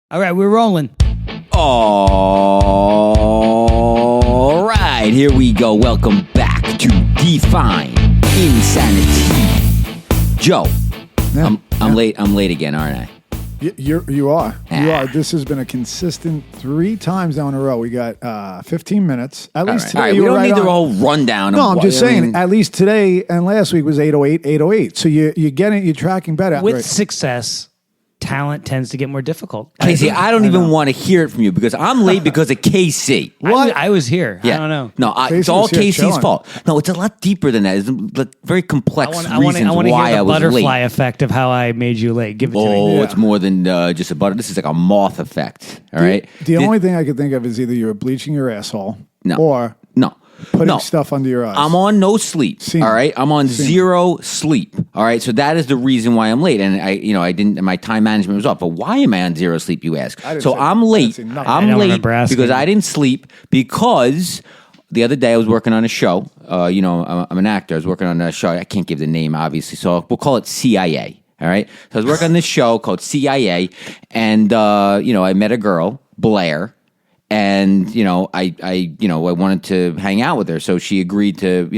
All right, we're rolling. All right, here we go. Welcome back to Define Insanity. Joe, I'm late. I'm late again, aren't I? You are. This has been a consistent 3 times now in a row. We got 15 minutes. At least today. All right. We don't need the whole rundown. No, I'm just saying. At least today and last week was 808, 808. So you're getting, you're tracking better. With success, talent tends to get more difficult. Casey, I don't even want to hear it from you because I'm late because of Casey. What? I was here. Yeah. I don't know. No, it's all Casey's fault. No, it's a lot deeper than that. It's very complex reasons I want to why hear I the was butterfly late. effect of how I made you late. Give it to me. Oh, it's more than just a butter. This is like a moth effect. All right. The only thing I could think of is either you're bleaching your asshole or putting stuff under your eyes. I'm on no sleep. All right. I'm on zero sleep. All right. So that is the reason why I'm late. And I didn't, my time management was off. But why am I on zero sleep, you ask? So I'm late. I'm late because I didn't sleep because the other day I was working on a show. I'm an actor. I was working on a show. I can't give the name, obviously. So we'll call it CIA. All right. So I was working on this show called CIA. And, I met a girl, Blair. And, I wanted to hang out with her. So she agreed to,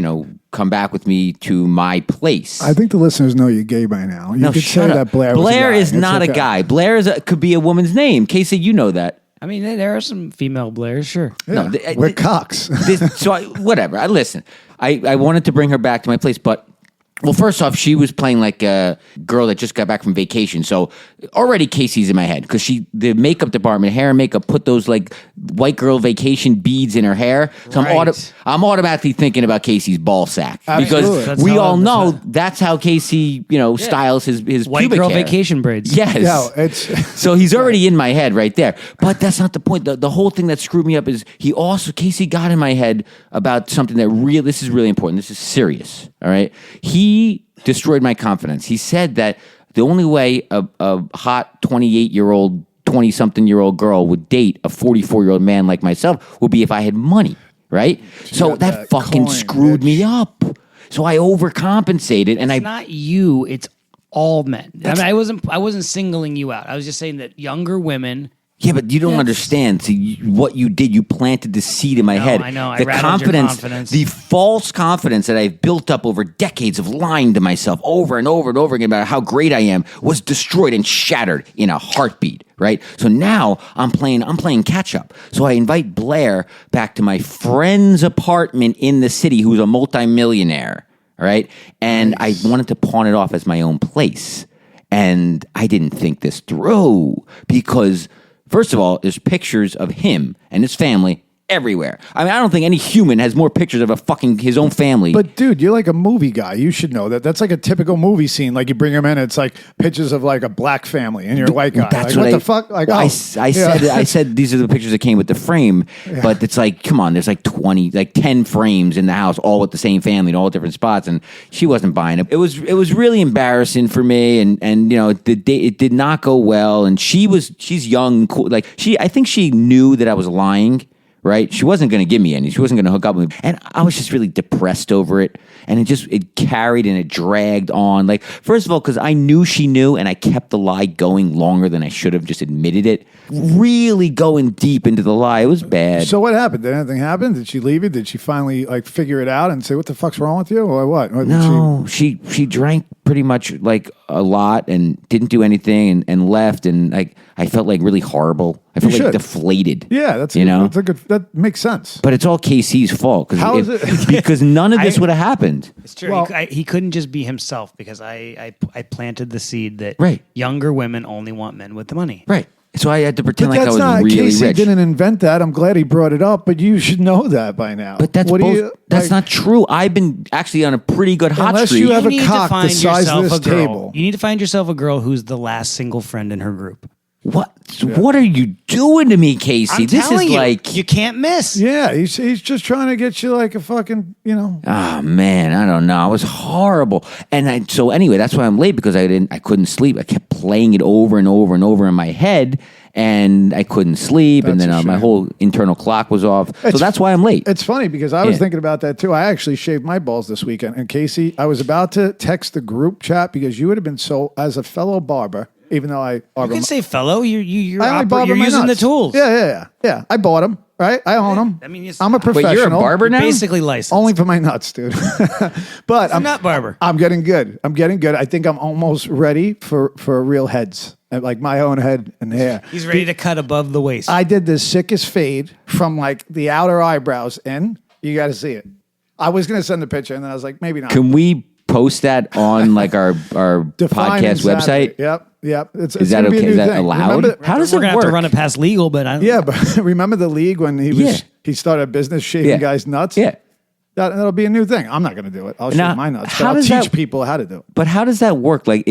come back with me to my place. I think the listeners know you're gay by now. You could say that Blair was a guy. Is not a guy. Blair could be a woman's name. Casey, you know that. I mean, there are some female Blairs, sure. Yeah, no, we're cocks. Whatever. Listen, I wanted to bring her back to my place, but... Well, first off, she was playing like a girl that just got back from vacation. So already Casey's in my head because the makeup department, hair and makeup, put those like white girl vacation beads in her hair. So I'm automatically thinking about Casey's ball sack. Absolutely. Because we all know that's how Casey, styles his white pubic girl hair. vacation braids. Yes. No, so he's already in my head right there. But that's not the point. The whole thing that screwed me up is Casey got in my head about something this is really important. This is serious. All right. He destroyed my confidence. He said that the only way a hot 28-year-old, 20-something-year-old girl would date a 44-year-old man like myself would be if I had money, right? So that fucking screwed me up. So I overcompensated, and It's not you. It's all men. I wasn't singling you out. I was just saying that younger women. Yeah, but you don't understand. See, what you did, you planted the seed in my head. I know. The confidence, the false confidence that I've built up over decades of lying to myself over and over and over again about how great I am was destroyed and shattered in a heartbeat, right? So now I'm playing catch up. So I invite Blair back to my friend's apartment in the city who's a multimillionaire, right? And nice. I wanted to pawn it off as my own place. And I didn't think this through because... First of all, there's pictures of him and his family everywhere. I mean, I don't think any human has more pictures of his own family. But dude, you're like a movie guy. You should know that. That's like a typical movie scene. Like you bring him in, it's like pictures of like a black family, and you're a white guy. That's like, what the fuck? Like, I said these are the pictures that came with the frame. Yeah. But it's like, come on, there's like 10 frames in the house, all with the same family in all different spots, and she wasn't buying it. It was really embarrassing for me, and it did not go well. And she's young, cool. Like I think she knew that I was lying. Right? She wasn't going to give me any. She wasn't going to hook up with me. And I was just really depressed over it. And it carried and it dragged on. Like, first of all, because I knew she knew and I kept the lie going longer than I should have just admitted it. Really going deep into the lie. It was bad. So what happened? Did anything happen? Did she leave you? Did she finally like figure it out and say, what the fuck's wrong with you? Or what? No, she drank pretty much like a lot and didn't do anything and left. And like, I felt like really horrible. I felt like deflated. Yeah, that makes sense. But it's all Casey's fault. How is it? Because none of this would have happened. It's true. Well, he couldn't just be himself because I planted the seed that younger women only want men with the money. Right. So I had to pretend like I was really Casey rich. Didn't invent that. I'm glad he brought it up, but you should know that by now. But that's not true. I've been actually on a pretty good hot streak. Unless you have a cock the size of this table. You need to find yourself a girl who's the last single friend in her group. What? Yeah. What are you doing to me, Casey? This is like you can't miss. Yeah, he's just trying to get you like a fucking, Oh man, I don't know. It was horrible. And so anyway, that's why I'm late because I couldn't sleep. I kept playing it over and over and over in my head, and I couldn't sleep. And then my whole internal clock was off. So that's why I'm late. It's funny because I was thinking about that too. I actually shaved my balls this weekend. And Casey, I was about to text the group chat because you would have been as a fellow barber. even though I You barber can say fellow. You're I only barber you're my using nuts. the tools. Yeah. I bought them, right? I own them. I mean, I'm a Wait, professional. you're a barber You're now? basically licensed. Only for my nuts, dude. But I'm not barber. I'm getting good. I think I'm almost ready for real heads, like my own head and hair. He's ready to cut above the waist. I did the sickest fade from like the outer eyebrows in. You got to see it. I was going to send a picture, and then I was like, maybe not. Can we post that on like our Define podcast insanity. website? Yep. It's Is that gonna be a okay? new Is that thing. allowed? Remember, How does We're it gonna work? have to run it past legal, but I don't. yeah, but remember the league when he started a business shaving Yeah. guys' nuts? Yeah. That'll be a new thing. I'm not going to do it. I'll Now, shave my nuts. how But I'll does teach that- people how to do it. But how does that work? Like,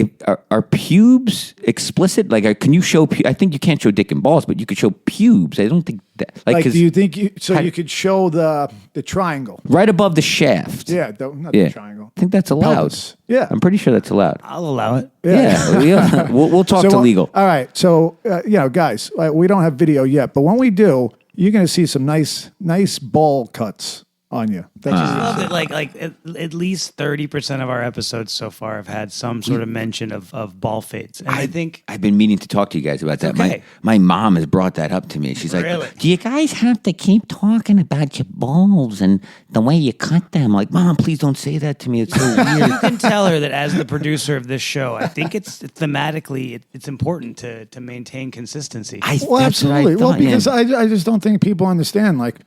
are pubes explicit? Like, can you show? I think you can't show dick and balls, but you could show pubes. I don't think that. Like, 'cause do you think you how- you could show the triangle? right above the shaft? Yeah, not Yeah. the triangle. I think that's allowed. Pelvis. Yeah. I'm pretty sure that's allowed. I'll allow it. Yeah. We'll talk to So, legal. All right. So, guys, we don't have video yet, but when we do, you're going to see some nice ball cuts on you. That's I just love that like at least 30% of our episodes so far have had some sort of mention of ball fades. And I think I've been meaning to talk to you guys about that. okay. My mom has brought that up to me. She's like, Really? "Do you guys have to keep talking about your balls and the way you cut them?" Like, Mom, please don't say that to me. It's so weird. you can tell her that as the producer of this show, I think it's thematically it's important to maintain consistency. Well, absolutely. Well, because I just don't think people understand. Like,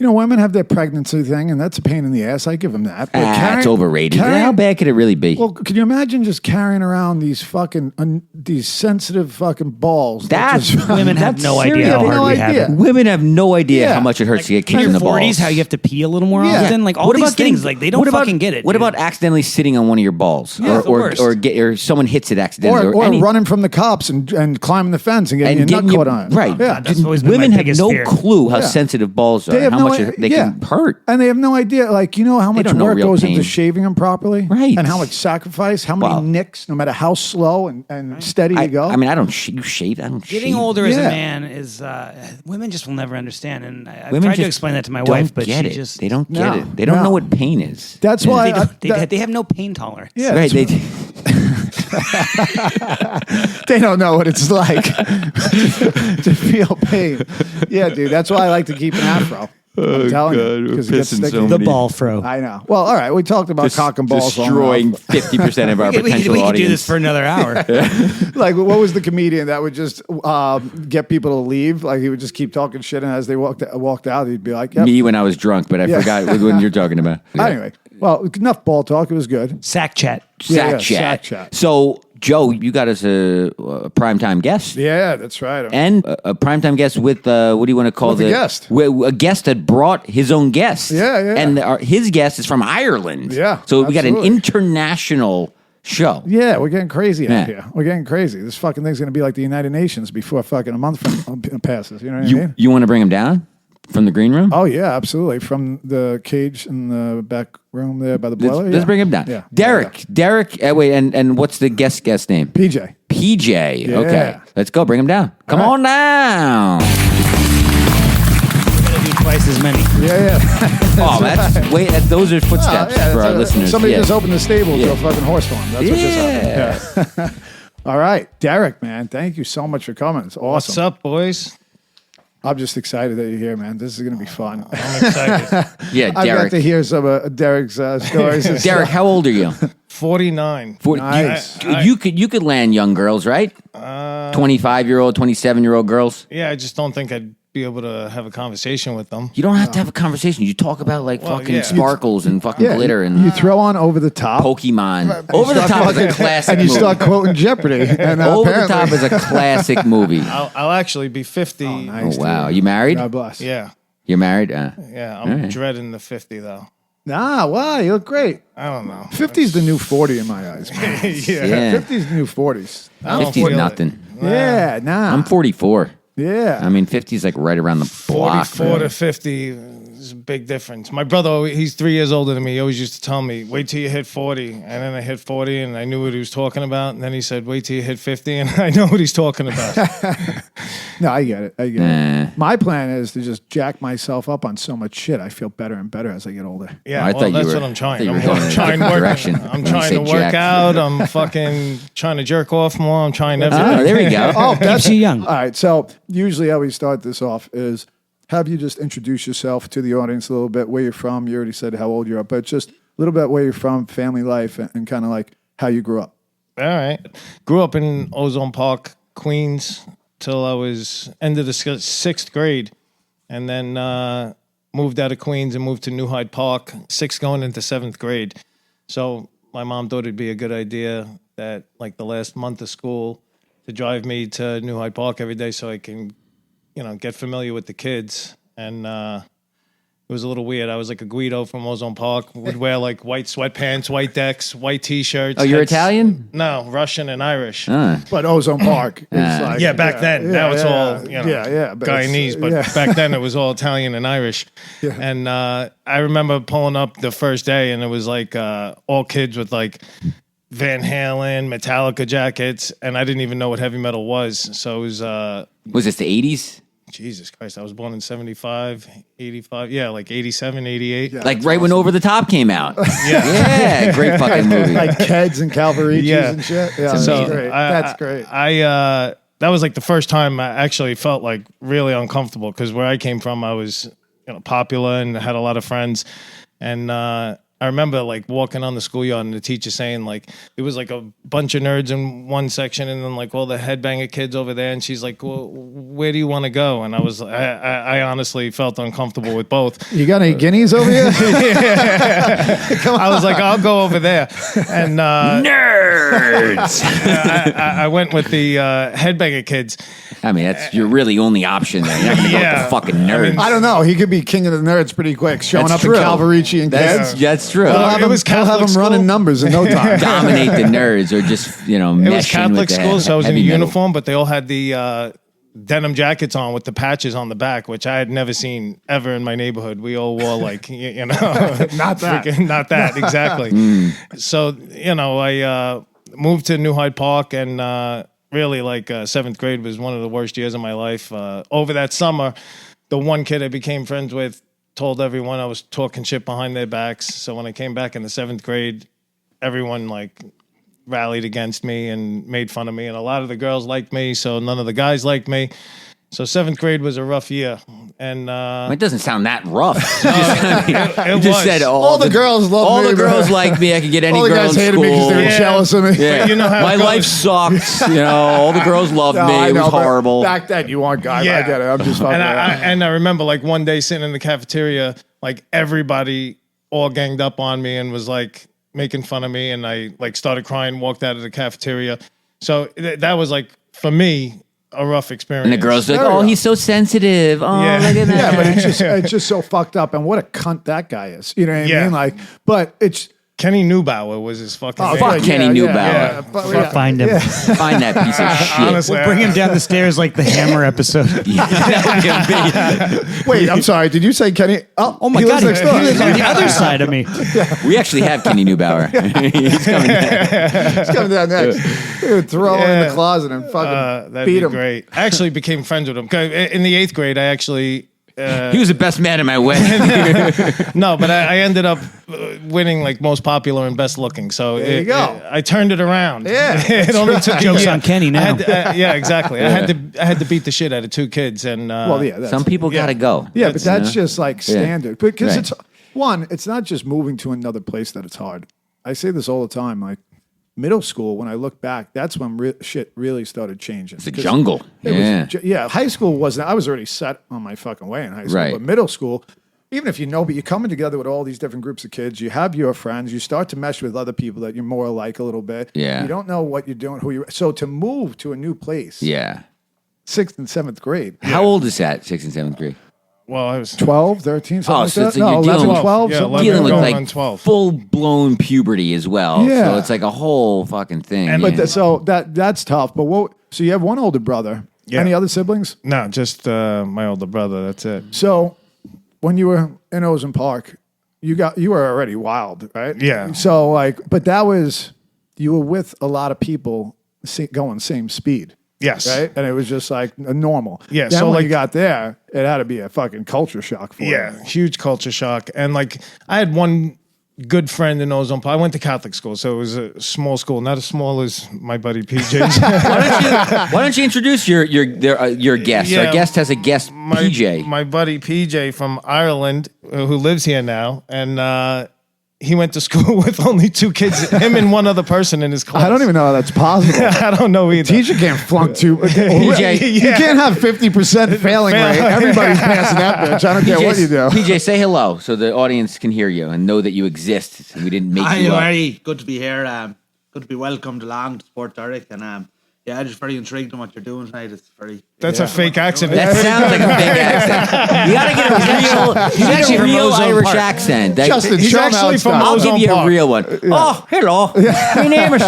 women have their pregnancy thing, and that's a pain in the ass. I give them that. But it's overrated. How bad could it really be? Well, can you imagine just carrying around these these sensitive fucking balls? Women have no idea serious. how They have hard no we have idea. it. Women have no idea Yeah. how much it hurts to get In kicked in your the 40s, balls. how you have to pee a little more Yeah. often, like all What these about things, getting- like they don't what about- fucking get it. What dude. about accidentally sitting on one of your balls, Yeah, the worst. or someone hits it accidentally, or any- running from the cops and climbing the fence and getting your nut caught on it. right? Yeah. That's always been Women my have biggest no fear. clue how Yeah. sensitive balls are, They have how no much i- they yeah. can hurt. And they have no idea, like, how much don't know work real goes pain. into shaving them properly? Right. And how much sacrifice, how many Wow. nicks, no matter how slow and steady you go. I mean, I don't you shave. I don't Getting shave. older as a Yeah. man is women just will never understand, and I've Women tried to just explain that to my don't wife, but get she it. just They don't get No, it. They don't no. know what pain is. That's why they have no pain tolerance. Yeah, Right? that's they don't know what it's like to feel pain. Yeah, dude. That's why I like to keep an afro. I'm telling you, because it gets sticky. The ball fro. I know. Well, all right. We talked about cock and balls. long destroying enough. 50% of our we potential could audience. do this for another hour. Like, what was the comedian that would just get people to leave? Like, he would just keep talking shit, and as they walked out, he'd be like, "Yep." Me when I was drunk, but I Yeah. forgot what you're talking about. Anyway, well, enough ball talk. It was good. Sack chat. Yeah, Sack chat. chat. So, Joe, you got us a primetime guest. Yeah, that's right. And a primetime guest with, what do you want to call With a guest. A guest that brought his own guest. Yeah. And his guest is from Ireland. Yeah, So we got an absolutely. international show. Yeah, we're getting crazy Yeah. out here. We're getting crazy. This fucking thing's going to be like the United Nations before fucking a month passes. You know what I mean? You want to bring him down from the green room? Oh, yeah, absolutely. From the cage in the back room there by the boiler. Let's bring him down. Yeah. Derrick. Derrick. Wait, and what's the guest name? PJ. PJ. Yeah. Okay. Let's go. Bring him down. Come All on down. We're gonna do twice as many. Yeah. Oh, those are footsteps for our listeners. Somebody Yeah. just opened the stable Yeah. to a fucking horse farm. That's what just happened. Yeah. All right. Derrick, man, thank you so much for coming. It's awesome. What's up, boys? I'm just excited that you're here, man. This is going to be fun. I'm excited. Yeah, I got Derrick. to hear some of Derrick's stories. and Derrick, stuff. how old are you? 49. Nice. You could land young girls, right? 25-year-old, 27-year-old girls. Yeah, I just don't think I'd be able to have a conversation with them. You don't have to have a conversation. You talk about fucking yeah. sparkles and fucking Yeah, glitter and you throw on Over the Top. Pokemon. Over the Top is a classic and you movie. start quoting Jeopardy. And Over the Top apparently- is a classic movie. I'll actually be 50. Oh, nice. Oh, wow. You married? God bless. Yeah. You're married? Yeah, I'm dreading the 50, though. Nah, wow, you look great. I don't know. 50's the new 40 in my eyes, man. Yeah. 50's the new 40s. I don't 50's feel it. nothing. Yeah, nah. I'm 44. Yeah. I mean, 50's like right around the block. 44 to 50 is a big difference. My brother, he's 3 years older than me. He always used to tell me, wait till you hit 40. And then I hit 40 and I knew what he was talking about. And then he said, wait till you hit 50. And I know what he's talking about. No, I get it. it. My plan is to just jack myself up on so much shit. I feel better and better as I get older. Yeah, I well, thought that's you were, what I'm trying. I'm trying to direction. I'm trying to work out. I'm fucking trying to jerk off more. I'm trying everything. Oh, there we go. Oh, Keeps you young. All right. So usually how we start this off is have you just introduce yourself to the audience a little bit, where you're from. You already said how old you are, but just a little bit where you're from, family life, and kind of like how you grew up. All right. Grew up in Ozone Park, Queens, till I was end of the sixth grade. And then moved out of Queens and moved to New Hyde Park, sixth going into seventh grade. So my mom thought it'd be a good idea that like the last month of school to drive me to New Hyde Park every day so I can, get familiar with the kids. And it was a little weird. I was like a Guido from Ozone Park, would wear like white sweatpants, white decks, white T-shirts. Oh, you're Italian? No, Russian and Irish. But Ozone Park is like... Yeah, back then. Now it's all, but Guyanese. But back then it was all Italian and Irish. Yeah. And I remember pulling up the first day and it was like all kids with like Van Halen, Metallica jackets. And I didn't even know what heavy metal was. So it was... Was this the 80s? Jesus Christ, I was born in 75, 85. Yeah, like 87, 88. Yeah, like right when Over the Top came out. Yeah, great fucking movie. Like Keds and Calvaricis and shit. Yeah, that's great. That's great. That was like the first time I actually felt like really uncomfortable because where I came from, I was popular and had a lot of friends. And I remember like walking on the schoolyard and the teacher saying like it was like a bunch of nerds in one section and then like all the headbanger kids over there, and she's like, well, where do you want to go? And I honestly felt uncomfortable with both. You got any guineas over here? I was like, I'll go over there. And nerds. I went with the headbanger kids. I mean, that's your really only option there. You're not going to go with the fucking nerds. I don't know. He could be king of the nerds pretty quick, showing That's up true. in Calvarici and Keds. That's true. He'll have him running numbers in no time. Dominate the nerds or just, It was Catholic school, so I was in a metal. uniform, but they all had the denim jackets on with the patches on the back, which I had never seen ever in my neighborhood. We all wore like, not that. Not that, exactly. So, I moved to New Hyde Park and really like seventh grade was one of the worst years of my life. Over that summer, the one kid I became friends with told everyone I was talking shit behind their backs. So when I came back in the seventh grade, everyone like rallied against me and made fun of me. And a lot of the girls liked me, so none of the guys liked me. So seventh grade was a rough year. And it doesn't sound that rough. it You just said all the girls love all me. the girls like me. I could get any all the girl guys in hated school. me because they were jealous of me. Yeah. You know how my it goes. life sucked. All the girls loved me. I It was know, but horrible. Back then, you want guys. Yeah. I get it. I'm just fucking around. And I remember like one day sitting in the cafeteria, like everybody all ganged up on me and was like making fun of me. And I like started crying, walked out of the cafeteria. So that was like, for me, a rough experience. And the girls like, Very oh, rough. he's so sensitive. Oh, Yeah. look at that. Yeah, but it's just so fucked up. And what a cunt that guy is. You know what I Yeah. mean? Like, but it's... Kenny Neubauer was his fucking name. fuck Kenny Neubauer. But, Find him. Find that piece of shit. Honestly, Bring him down the stairs like the Hammer episode. Wait, I'm sorry. Did you say Kenny? Oh my he God, lives he next door. lives on the other side of me. We actually have Kenny Neubauer. He's coming down. He's coming down next. We would throw him in the closet and fucking that'd beat be him. great. I actually became friends with him. 'Cause in the eighth grade, I actually... He was the best man at my wedding. No, but I ended up winning like most popular and best looking. So There you go. I turned it around. Yeah, it only took Joke's on Kenny now. I had yeah, exactly. I had to beat the shit out of two kids, and Well, yeah, that's, Some people got to go. yeah, but that's just like standard. Because Right. it's one, it's not just moving to another place that it's hard. I say this all the time. Like middle school, when I look back, that's when shit really started changing. It's a jungle. Yeah. High school wasn't. I was already set on my fucking way in high school. Right. But middle school, even if you know, but you're coming together with all these different groups of kids. You have your friends. You start to mesh with other people that you're more like a little bit. Yeah. You don't know what you're doing, who you. So to move to a new place, Yeah. 6th and 7th grade, How old is that, 6th and 7th grade? well, I was 12, 13, something Oh, like so that. it's- No, you're 11, dealing with- 12. yeah, something 11 Dealing with going like on 12. full-blown puberty as well. Yeah. So it's like a whole fucking thing. And- But so that's tough. But what? So you have one older brother. Yeah. Any other siblings? no, just my older brother. That's it. So when you were in Ozone Park, you were already wild, right? Yeah. So but that was you were with a lot of people going same speed. Yes. Right? And it was just like a normal. Yeah, Then so, when like- you got there, it had to be a fucking culture shock for you. Yeah, huge culture shock. And like, I had one good friend in Ozone Park. I went to Catholic school, so it was a small school, not as small as my buddy PJ's. Why don't you introduce your guest? Yeah, Our guest has a guest, PJ. My buddy PJ from Ireland, who lives here now, and he went to school with only 2 kids, him and one other person in his class. I don't even know how that's possible. I don't know either. Teacher can't flunk 2. PJ, You can't have 50% failing rate. Everybody's passing that bitch. I don't care what you do. PJ, say hello so the audience can hear you and know that you exist. We didn't make you up. Very good to be here. Good to be welcomed along to Sport Derrick, and yeah, I'm just very intrigued in what you're doing tonight. It's very. That's a fake accent. That sounds like a fake accent. You gotta get a real Irish accent. Justin, He's show 'em how actually it's from done. I'll Ozone give you a Park. real one. Oh, hello.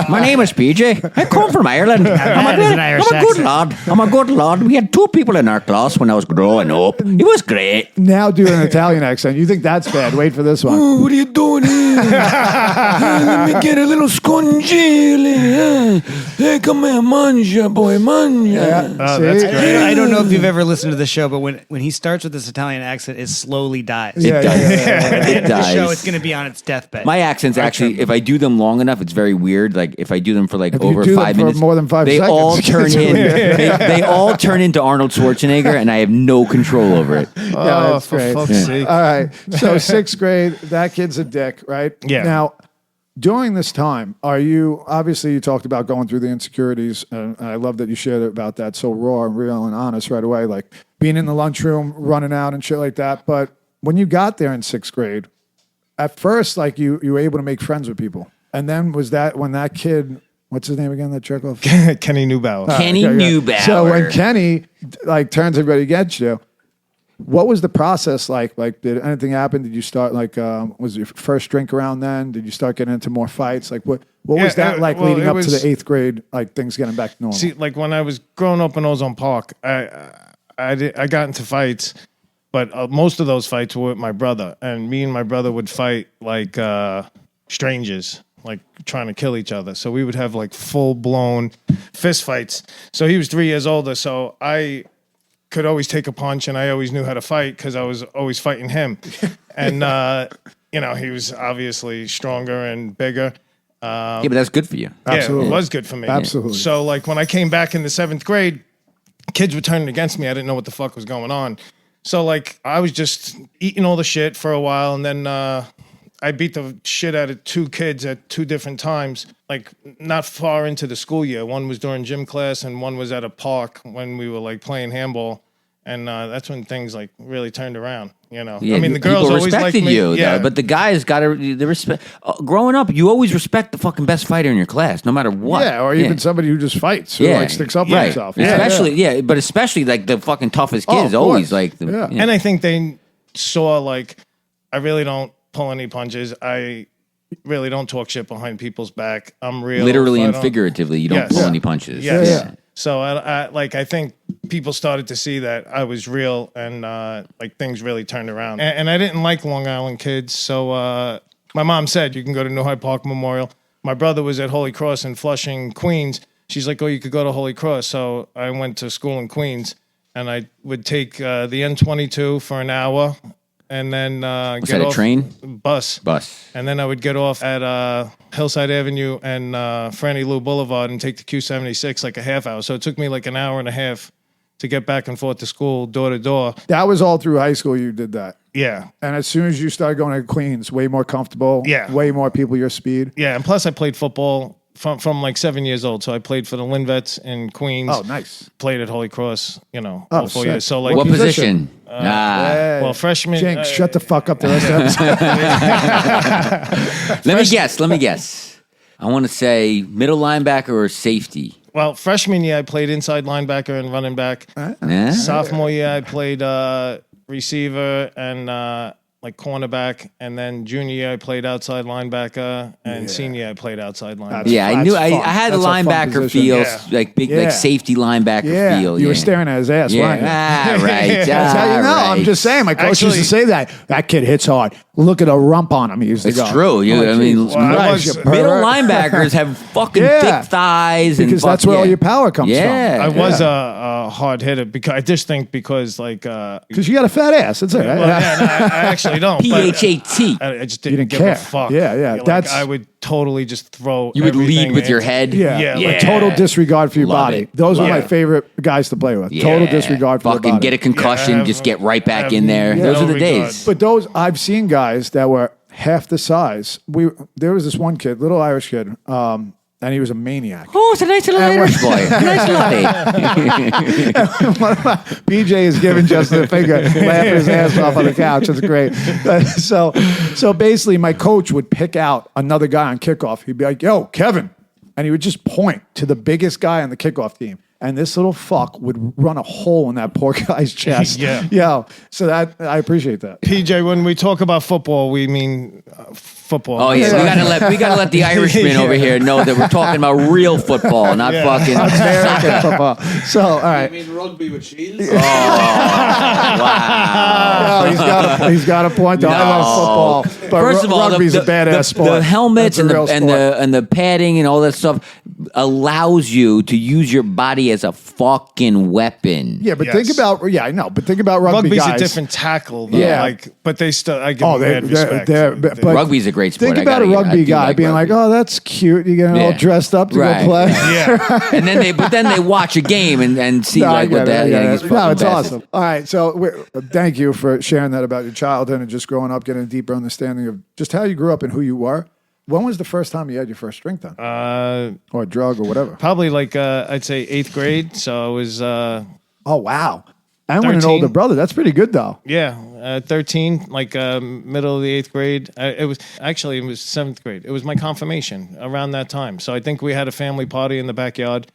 My name is PJ. I come from Ireland. That is an Irish I'm a good accent. lad. I'm a good lad. We had 2 people in our class when I was growing up. It was great. Now do an Italian accent. You think that's bad? Wait for this one. What are you doing here? Let me get a little scongile. Hey, come here, manja, boy, manja. Oh, that's See? great. I don't know if you've ever listened to the show, but when he starts with this Italian accent, it slowly dies. Yeah, yeah, yeah, yeah. It The show, dies. it's going to be on its deathbed. My accents actually, if I do them long enough, it's very weird. Like if I do them for like If you over do them 5 for minutes, more than 5 they seconds, all it's turn in. weird. They all turn into Arnold Schwarzenegger, and I have no control over it. Yeah, Oh, that's for great. fuck's sake. All right. So 6th grade, that kid's a dick, right? Yeah. Now, during this time, obviously you talked about going through the insecurities, and I love that you shared about that so raw and real and honest right away, like being in the lunchroom, running out and shit like that. But when you got there in 6th grade, at first, like you were able to make friends with people. And then was that when that kid, what's his name again, that jerk off? Kenny Neubauer. Kenny Neubauer. So when Kenny like turns everybody against you, what was the process like? Like, did anything happen? Did you start like, was your first drink around then? Did you start getting into more fights? Like, what was Yeah, that like well, leading it up to was- the 8th grade? Like things getting back to normal. See, like when I was growing up in Ozone Park, I got into fights, but most of those fights were with my brother, and me and my brother would fight like strangers, like trying to kill each other. So we would have like full blown fist fights. So he was 3 years older, so I could always take a punch, and I always knew how to fight because I was always fighting him. And he was obviously stronger and bigger. yeah, but that's good for you. Absolutely. Yeah, it was good for me. Absolutely. So like when I came back in the 7th grade, kids were turning against me. I didn't know what the fuck was going on. So like I was just eating all the shit for a while, and then I beat the shit out of 2 kids at 2 different times, like not far into the school year. One was during gym class, and one was at a park when we were like playing handball. And that's when things like really turned around, Yeah, I mean, the girls people always liked respected me. you, Yeah, though, but the guys got to the respect. Growing up, you always respect the fucking best fighter in your class, no matter what. Yeah, or even somebody who just fights, who like sticks up for right. himself. Especially, but especially like the fucking toughest Oh, kids, of always course. like. The, Yeah. And I think they saw like I really don't pull any punches. I really don't talk shit behind people's back. I'm real. literally If I and don't- figuratively, you don't Yes. pull Yeah. any punches. Yes. Yeah. So I think people started to see that I was real, and like things really turned around. And I didn't like Long Island kids, so my mom said you can go to New Hyde Park Memorial. My brother was at Holy Cross in Flushing, Queens. She's like, oh, you could go to Holy Cross. So I went to school in Queens, and I would take the N22 for an hour, and then Was get that a off train? bus. And And then I would get off at Hillside Avenue and Franny Lou Boulevard and take the Q76 like a half hour. So it took me like an hour and a half to get back and forth to school, door to door. That was all through high school you did that. Yeah. And as soon as you started going to Queens, way more comfortable. Yeah. Way more people your speed. Yeah. And plus, I played football from like 7 years old. So I played for the Linvets in Queens. Oh, nice. Played at Holy Cross, all Oh, 4 sick. years. So like, what position? position? Hey. well, freshman. Jinx, shut the fuck up the rest of the Let me guess. I want to say middle linebacker or safety. Well, freshman year, I played inside linebacker and running back. Yeah? Sophomore year, I played receiver and like cornerback, and then junior year I played outside linebacker, and senior year I played outside linebacker. Yeah, I knew. I had That's a a fun linebacker position. feel, Yeah. like big, Yeah. like safety linebacker Yeah, feel. you were staring at his ass, weren't you? Right. That's how you know. right. I'm just saying. My coach used to say that. That kid hits hard. Look at a rump on him. He used to It's go. true. I'm like, I mean, Jesus Well, I Christ, was- you middle pervert. linebackers have fucking Yeah. thick thighs, Because and that's where all your power comes yeah. I was a hard hitter because I just think because like Because you got a fat ass. That's it. well, yeah, no, I actually don't. but PHAT. I just You didn't didn't give care. a fuck. Yeah, yeah. Like, That's- I would totally just throw. You would lead everything with your in. head. Yeah, Yeah, like like- total disregard for your Love body. it. Those are my Yeah. favorite guys to play with. Yeah. Total disregard for Fucking your body. get a concussion, Yeah, just get right back have in there. no Those are the regard. days. But those I've seen guys that were half the size. There was this one kid, little Irish kid, and he was a maniac. Oh, it's a nice little Irish boy. Nice latte. PJ is giving Justin a finger, laughing his ass off on the couch. It's great. So basically, my coach would pick out another guy on kickoff. He'd be like, "Yo, Kevin," and he would just point to the biggest guy on the kickoff team. And this little fuck would run a hole in that poor guy's chest. Yeah. So that I appreciate that. PJ, when we talk about football, we mean football. Oh yeah, we gotta let the Irishman over here know that we're talking about real football, not fucking American football. So all right. mean rugby with shields? wow. No, he's got a point. Though. I love football, but First of all, rugby's a badass sport. The helmets That's and a real the, and sport. the and the padding and all that stuff allows you to use your body as a fucking weapon. Yeah, but Yes. think about I know, but think about rugby Rugby's guys. a different tackle, though. Yeah. Like, but they still, I give Oh, them mad respect. but Rugby's a great sport. Think I about a gotta- I rugby do guy like being rugby. like, "Oh, that's cute. You getting all Yeah. dressed up to Right. go play." yeah. and then they watch a game and see No, I like what get the it, hell. I Yeah, get he's it. fucking No, it's best. awesome. All right, so thank you for sharing that about your childhood and just growing up, getting a deeper understanding of just how you grew up and who you were. When was the first time you had your first drink then, or a drug or whatever? Probably like, I'd say 8th grade. So I was, Oh wow! And with an 13. older brother, that's pretty good though. 13, like middle of the 8th grade. It was 7th grade. It was my confirmation around that time. So I think we had a family party in the backyard.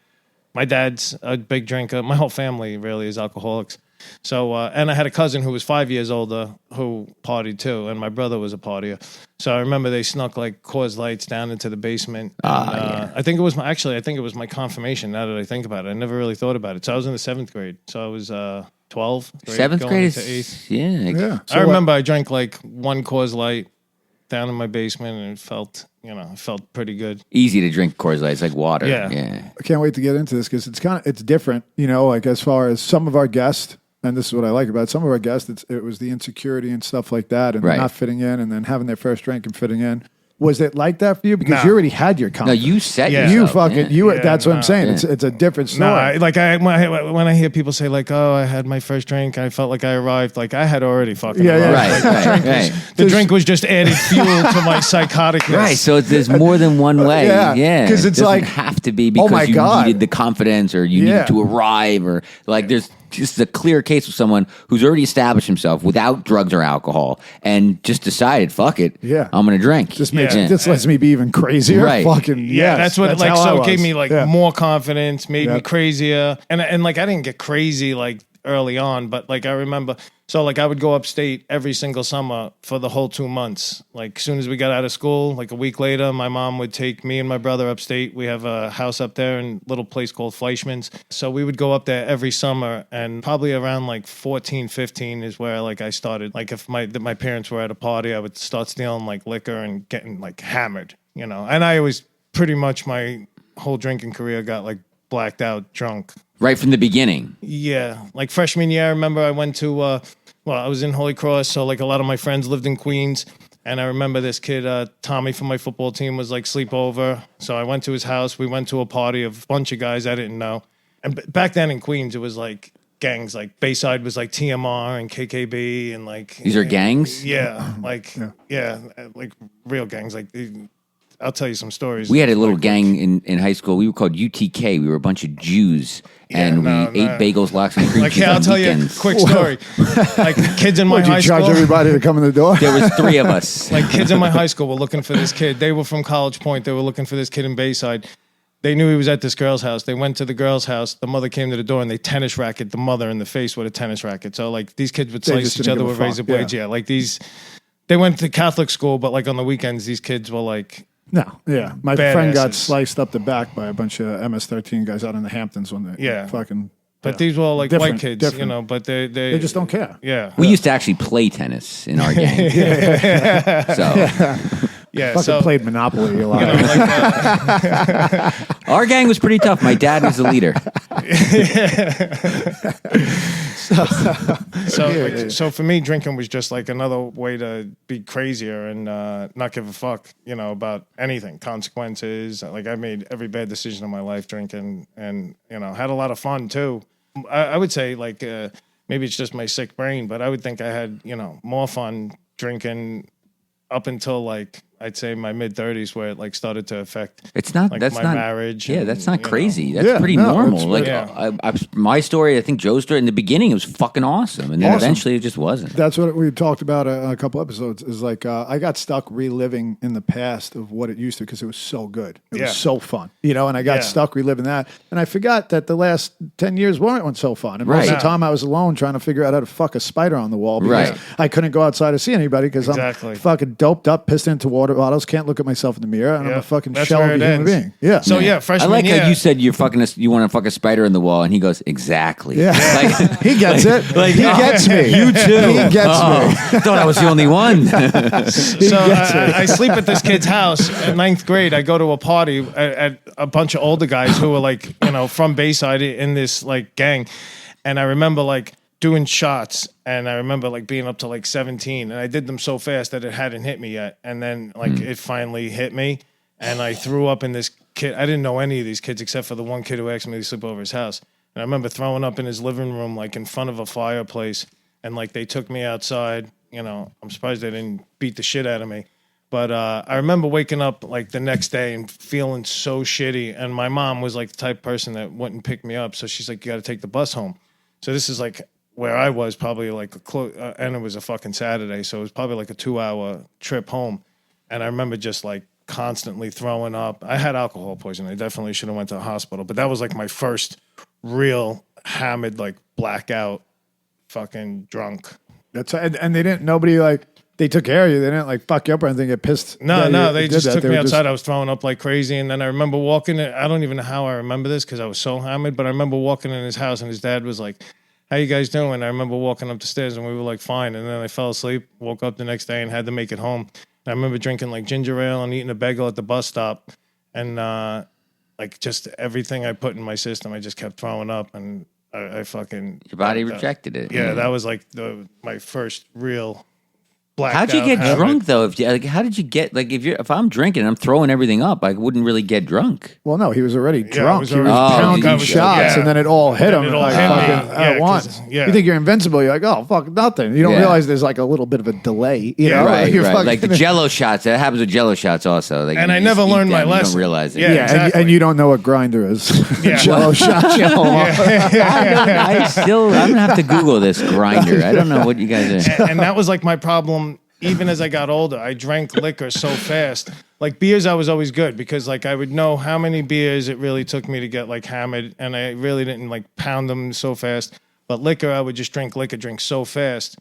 My dad's a big drinker. My whole family really is alcoholics. So, and I had a cousin who was 5 years older who partied too, and my brother was a partier. So I remember they snuck like Coors Lights down into the basement. And, I think it was my confirmation. Now that I think about it, I never really thought about it. So I was in the 7th grade. So I was 12. Seventh going grade into is 8th. Yeah, I remember I drank like one Coors Light down in my basement, and it felt pretty good. Easy to drink Coors Light. It's like water. Yeah. I can't wait to get into this because it's different. Like as far as some of our guests, and this is what I like about it, some of our guests. It was the insecurity and stuff like that, and Right. not fitting in, and then having their first drink and fitting in. Was it like that for you? Because No. you already had your No, confidence. you set Yeah. You yourself. fucking yeah. that's what I'm no, saying. yeah. It's a different story. No, when I hear people say like, "Oh, I had my first drink," I felt like I arrived. Like I had already fucking Yeah, yeah. arrived. Right. The drink was just added fuel to my psychoticness. Right, so there's more than one way. Yeah, Yeah, 'cause it's it doesn't like, have to be oh because my you God. needed the confidence or you Yeah. needed to arrive or like there's just a clear case of someone who's already established himself without drugs or alcohol and just decided, fuck it, Yeah. I'm gonna drink. This makes Yeah. this lets me be even crazier. Right. Fucking Yeah, yes, that's what like how I so it gave was. me like Yeah. more confidence, made Yeah. me crazier. And like I didn't get crazy like early on, but like I remember so like I would go upstate every single summer for the whole 2 months. Like as soon as we got out of school, like a week later, my mom would take me and my brother upstate. We have a house up there in a little place called Fleischman's. So we would go up there every summer, and probably around like 14, 15 is where like I started. Like if my parents were at a party, I would start stealing like liquor and getting like hammered, And I always pretty much my whole drinking career got like blacked out drunk. Right from the beginning. Yeah, like freshman year, I remember I went to, I was in Holy Cross, so like a lot of my friends lived in Queens, and I remember this kid, Tommy from my football team, was like sleepover, so I went to his house, we went to a party of a bunch of guys I didn't know, and back then in Queens, it was like gangs, like Bayside was like TMR and KKB, and like... These are gangs? Yeah, like real gangs, like... I'll tell you some stories. We had a little gang in high school. We were called UTK. We were a bunch of Jews, and we ate bagels, lox, and cream Like, cheese yeah, I'll on tell you a weekends. quick story. Like, kids in my Would high you charge school... everybody to come in the door? There was 3 of us. Like, kids in my high school were looking for this kid. They were from College Point. They were looking for this kid in Bayside. They knew he was at this girl's house. They went to the girl's house. The mother came to the door, and they tennis racket the mother in the face with a tennis racket. So, like, these kids would They slice just each didn't other give a with fuck, razor blades. yeah. Yeah, like these... they went to Catholic school, but like on the weekends, these kids were like, No, yeah. My friend got Badasses. sliced up the back by a bunch of MS-13 guys out in the Hamptons when they fucking. but these were all like Different, white kids, different. you know, but they They just don't care. Yeah. We used to actually play tennis in our gang. So Yeah. Fucking So, played Monopoly a lot. you know, like, our gang was pretty tough. My dad was the leader. So for me, drinking was just like another way to be crazier and not give a fuck, you know, about anything, consequences. Like I made every bad decision in my life drinking, and you know, had a lot of fun too. I would say like maybe it's just my sick brain, but I would think I had, you know, more fun drinking up until like I'd say my mid-30s, where it like started to affect. It's not. like That's my not marriage. Yeah, and, that's not you know. crazy. That's Yeah, pretty no, normal. it's Like really- my story, I think Joe's story in the beginning, it was fucking awesome, and then Awesome. eventually it just wasn't. That's what we talked about a couple episodes. Is like I got stuck reliving in the past of what it used to because it was so good. It Yeah. was so fun, you know. And I got Yeah. stuck reliving that, and I forgot that the last 10 years weren't so fun. And most of Right. the time I was alone trying to figure out how to fuck a spider on the wall because Right. I couldn't go outside to see anybody because Exactly. I'm fucking doped up, pissed into water bottles, can't look at myself in the mirror, and I'm Yeah. a fucking That's shell where of a it human ends. being. Yeah. So yeah, I freshman like year. how you said you want to fuck a spider in the wall, and he goes, exactly. Yeah. Like, He gets it. like, He oh, gets me. You too. He gets me. Thought I was the only one. So I sleep at this kid's house in ninth grade. I go to a party at a bunch of older guys who were like, you know, from Bayside in this like gang. And I remember like doing shots, and I remember like being up to like 17, and I did them so fast that it hadn't hit me yet. And then like it finally hit me, and I threw up in this kid. I didn't know any of these kids except for the one kid who asked me to sleep over his house. And I remember throwing up in his living room, like in front of a fireplace. And like they took me outside. You know, I'm surprised they didn't beat the shit out of me. But I remember waking up like the next day and feeling so shitty. And my mom was like the type of person that wouldn't pick me up. So she's like, you got to take the bus home. So this is like where I was, probably like and it was a fucking Saturday. So it was probably like a 2-hour trip home. And I remember just like constantly throwing up. I had alcohol poisoning. I definitely should have went to the hospital. But that was like my first real hammered, like blackout, fucking drunk. That's and they didn't. Nobody like they took care of you. They didn't like fuck you up or anything. Get pissed. No, that no, you they did just that. took They me were just- outside. I was throwing up like crazy. And then I remember walking in. I don't even know how I remember this because I was so hammered, but I remember walking in his house and his dad was like, how you guys doing? I remember walking up the stairs and we were like, fine. And then I fell asleep, woke up the next day and had to make it home. And I remember drinking like ginger ale and eating a bagel at the bus stop. And like just everything I put in my system, I just kept throwing up and I fucking... Your body rejected it. Yeah, that was like my first real blacked How'd you out get habit. drunk though? How did you get like if I'm drinking and I'm throwing everything up, I wouldn't really get drunk. Well, no, he was already drunk. was He was already drunk. pounding I was- shots, yeah. and then it all hit him Then it all like hit me. fucking Yeah, at 'cause- once. yeah. You think you're invincible? You're like, oh fuck, nothing. You don't Yeah. realize there's like a little bit of a delay. You know, Right, You're right. fucking- Like the Jello shots. That happens with Jello shots also. Like, And you I just never eat learned my them, you lesson. don't realize it. Yeah. yeah, and, exactly. and you don't know what grinder is. Yeah. Jello shot. I'm gonna have to Google this grinder. I don't know what you guys are. And that was like my problem. Even as I got older, I drank liquor so fast. Like beers, I was always good because like I would know how many beers it really took me to get like hammered, and I really didn't like pound them so fast. But liquor, I would just drink so fast,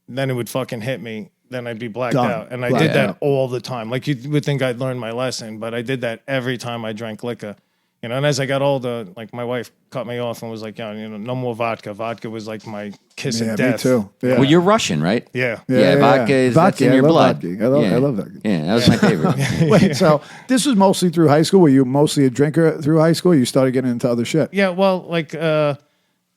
then it would fucking hit me. Then I'd be blacked Done. out, and I Blacked did that out. all the time. Like you would think I'd learned my lesson, but I did that every time I drank liquor. You know, and as I got older, like my wife cut me off and was like, "Yeah, you know, no more vodka. Vodka was like my kiss Yeah, of me death." too. Yeah. Well, you're Russian, right? Yeah. Yeah, vodka is that's in I your love blood. vodka. I love vodka. Yeah, that was my favorite. Wait, so this was mostly through high school? Were you mostly a drinker through high school? Or you started getting into other shit? Yeah, well, like I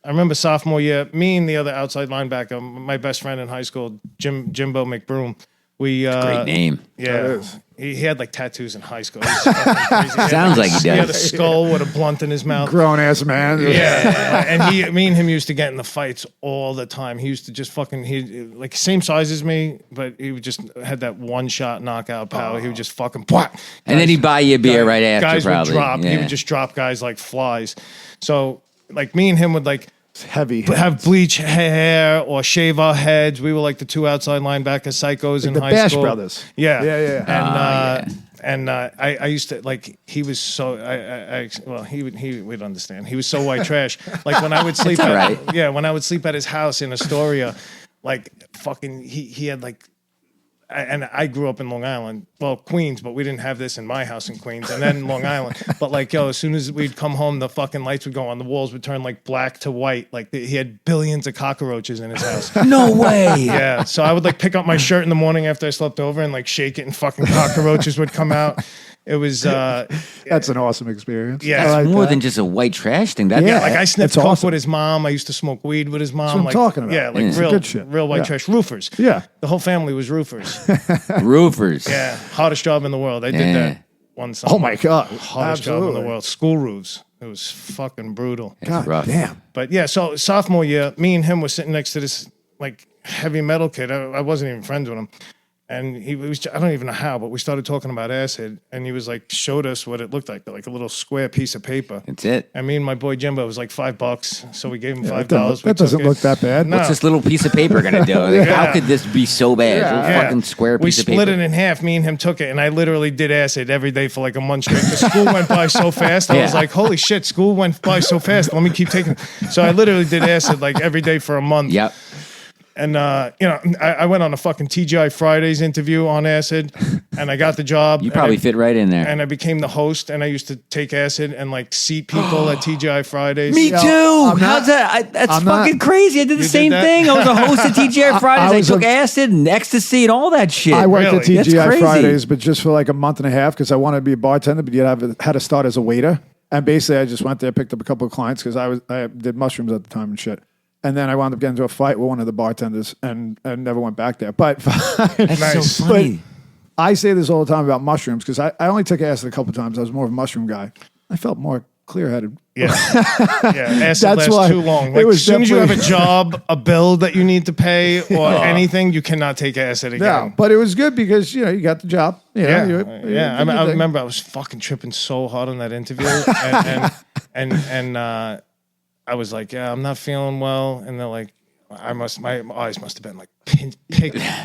remember sophomore year, me and the other outside linebacker, my best friend in high school, Jimbo McBroom. We Great name. That Yeah, is. he had like tattoos in high school. He was fucking crazy. Sounds like he He had a does. skull with a blunt in his mouth. Grown ass man. Yeah, and me and him used to get in the fights all the time. He used to just fucking like same size as me, but he would just had that one shot knockout power. He would just fucking And then he'd buy you a beer right after, guys probably. would drop. He Yeah. would just drop guys like flies. So like me and him would like Heavy. have bleach hair or shave our heads. We were like the two outside linebacker psychos in the high Bash school. Brothers. Yeah, Yeah. And I used to like he was so well he would understand. He was so white trash. Like when I would sleep all at right. when I would sleep at his house in Astoria, like fucking he had like and I grew up in Long Island, well, Queens, but we didn't have this in my house in Queens, and then Long Island. But like, yo, as soon as we'd come home, the fucking lights would go on, the walls would turn like black to white. Like he had billions of cockroaches in his house. No way. Yeah, so I would like pick up my shirt in the morning after I slept over and like shake it, and fucking cockroaches would come out. It was that's an awesome experience. Yeah, I like More that. than just a white trash thing. That, yeah, like I sniffed It's coke awesome. with his mom. I used to smoke weed with his mom. That's what I'm like, talking about. Yeah, like It's good shit. real white Yeah. trash roofers. Yeah. The whole family was roofers. roofers. Yeah, hardest job in the world. I did Yeah. that one summer. Oh my God. Hardest job in Absolutely. the world. School roofs. It was fucking brutal. God rough. damn. But yeah, so sophomore year, me and him were sitting next to this like heavy metal kid. I wasn't even friends with him. And he was, I don't even know how, but we started talking about acid. And he was like, showed us what it looked like a little square piece of paper. That's it. And me and my boy Jimbo, it was like $5. So we gave him $5. That doesn't look that bad. No. What's this little piece of paper going to do? Like, How could this be so bad? Yeah. A little fucking square We piece of split paper. it in half. Me and him took it, and I literally did acid every day for like a month straight. The school went by so fast. I was Yeah. like, "Holy shit, school went by so fast. Let me keep taking." It. So I literally did acid like every day for a month. Yep. And I went on a fucking TGI Fridays interview on acid, and I got the job. You probably and fit right in there. And I became the host, and I used to take acid and like seat people at TGI Fridays. Me Yeah, too. I'm How's not- that? That's I'm fucking not- crazy. I did the You same did that? thing. I was a host at TGI Fridays. I, was took a- acid and ecstasy and all that shit. I worked at Really? That's TGI crazy. Fridays, but just for like a month and a half because I wanted to be a bartender, but you had to start as a waiter. And basically, I just went there, picked up a couple of clients because I did mushrooms at the time and shit. And then I wound up getting into a fight with one of the bartenders and never went back there. But That's Nice. so funny. I say this all the time about mushrooms because I only took acid a couple of times. I was more of a mushroom guy. I felt more clear-headed. Yeah, acid That's lasts why too long. it Like was as soon as you have a definitely- job, a bill that you need to pay, or anything, you cannot take acid again. No, but it was good because you got the job. You know, Yeah, you yeah. did your I thing. remember I was fucking tripping so hard on that interview, and I was like, yeah, I'm not feeling well, and they're like, my eyes must have been like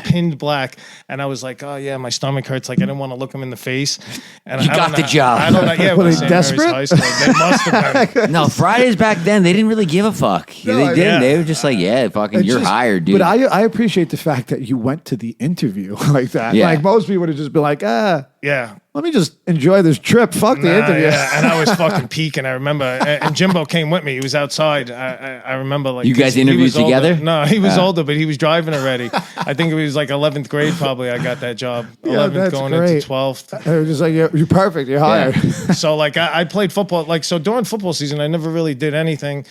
pinned black, and I was like, oh yeah, my stomach hurts. Like I didn't want to look them in the face. And You I got don't the know- job. I don't know. Yeah, Were it they was St. Mary's desperate? High School. They must have been. No, Fridays back then, they didn't really give a fuck. No, They didn't. yeah. They were just like, yeah, fucking, It's you're just- hired, dude. But I appreciate the fact that you went to the interview like that. Yeah. Like most people would have just been like, Yeah. let me just enjoy this trip. Fuck the interview. Yeah, and I was fucking peaking. I remember, and Jimbo came with me. He was outside. I remember, like You guys 'cause he interviewed was older. together? No, he was older, but he was driving already. I think it was like 11th grade. Probably I got that job. 11th that's going great. into 12th. They were just like, you're perfect. You're hired. So like I played football. Like so during football season, I never really did anything.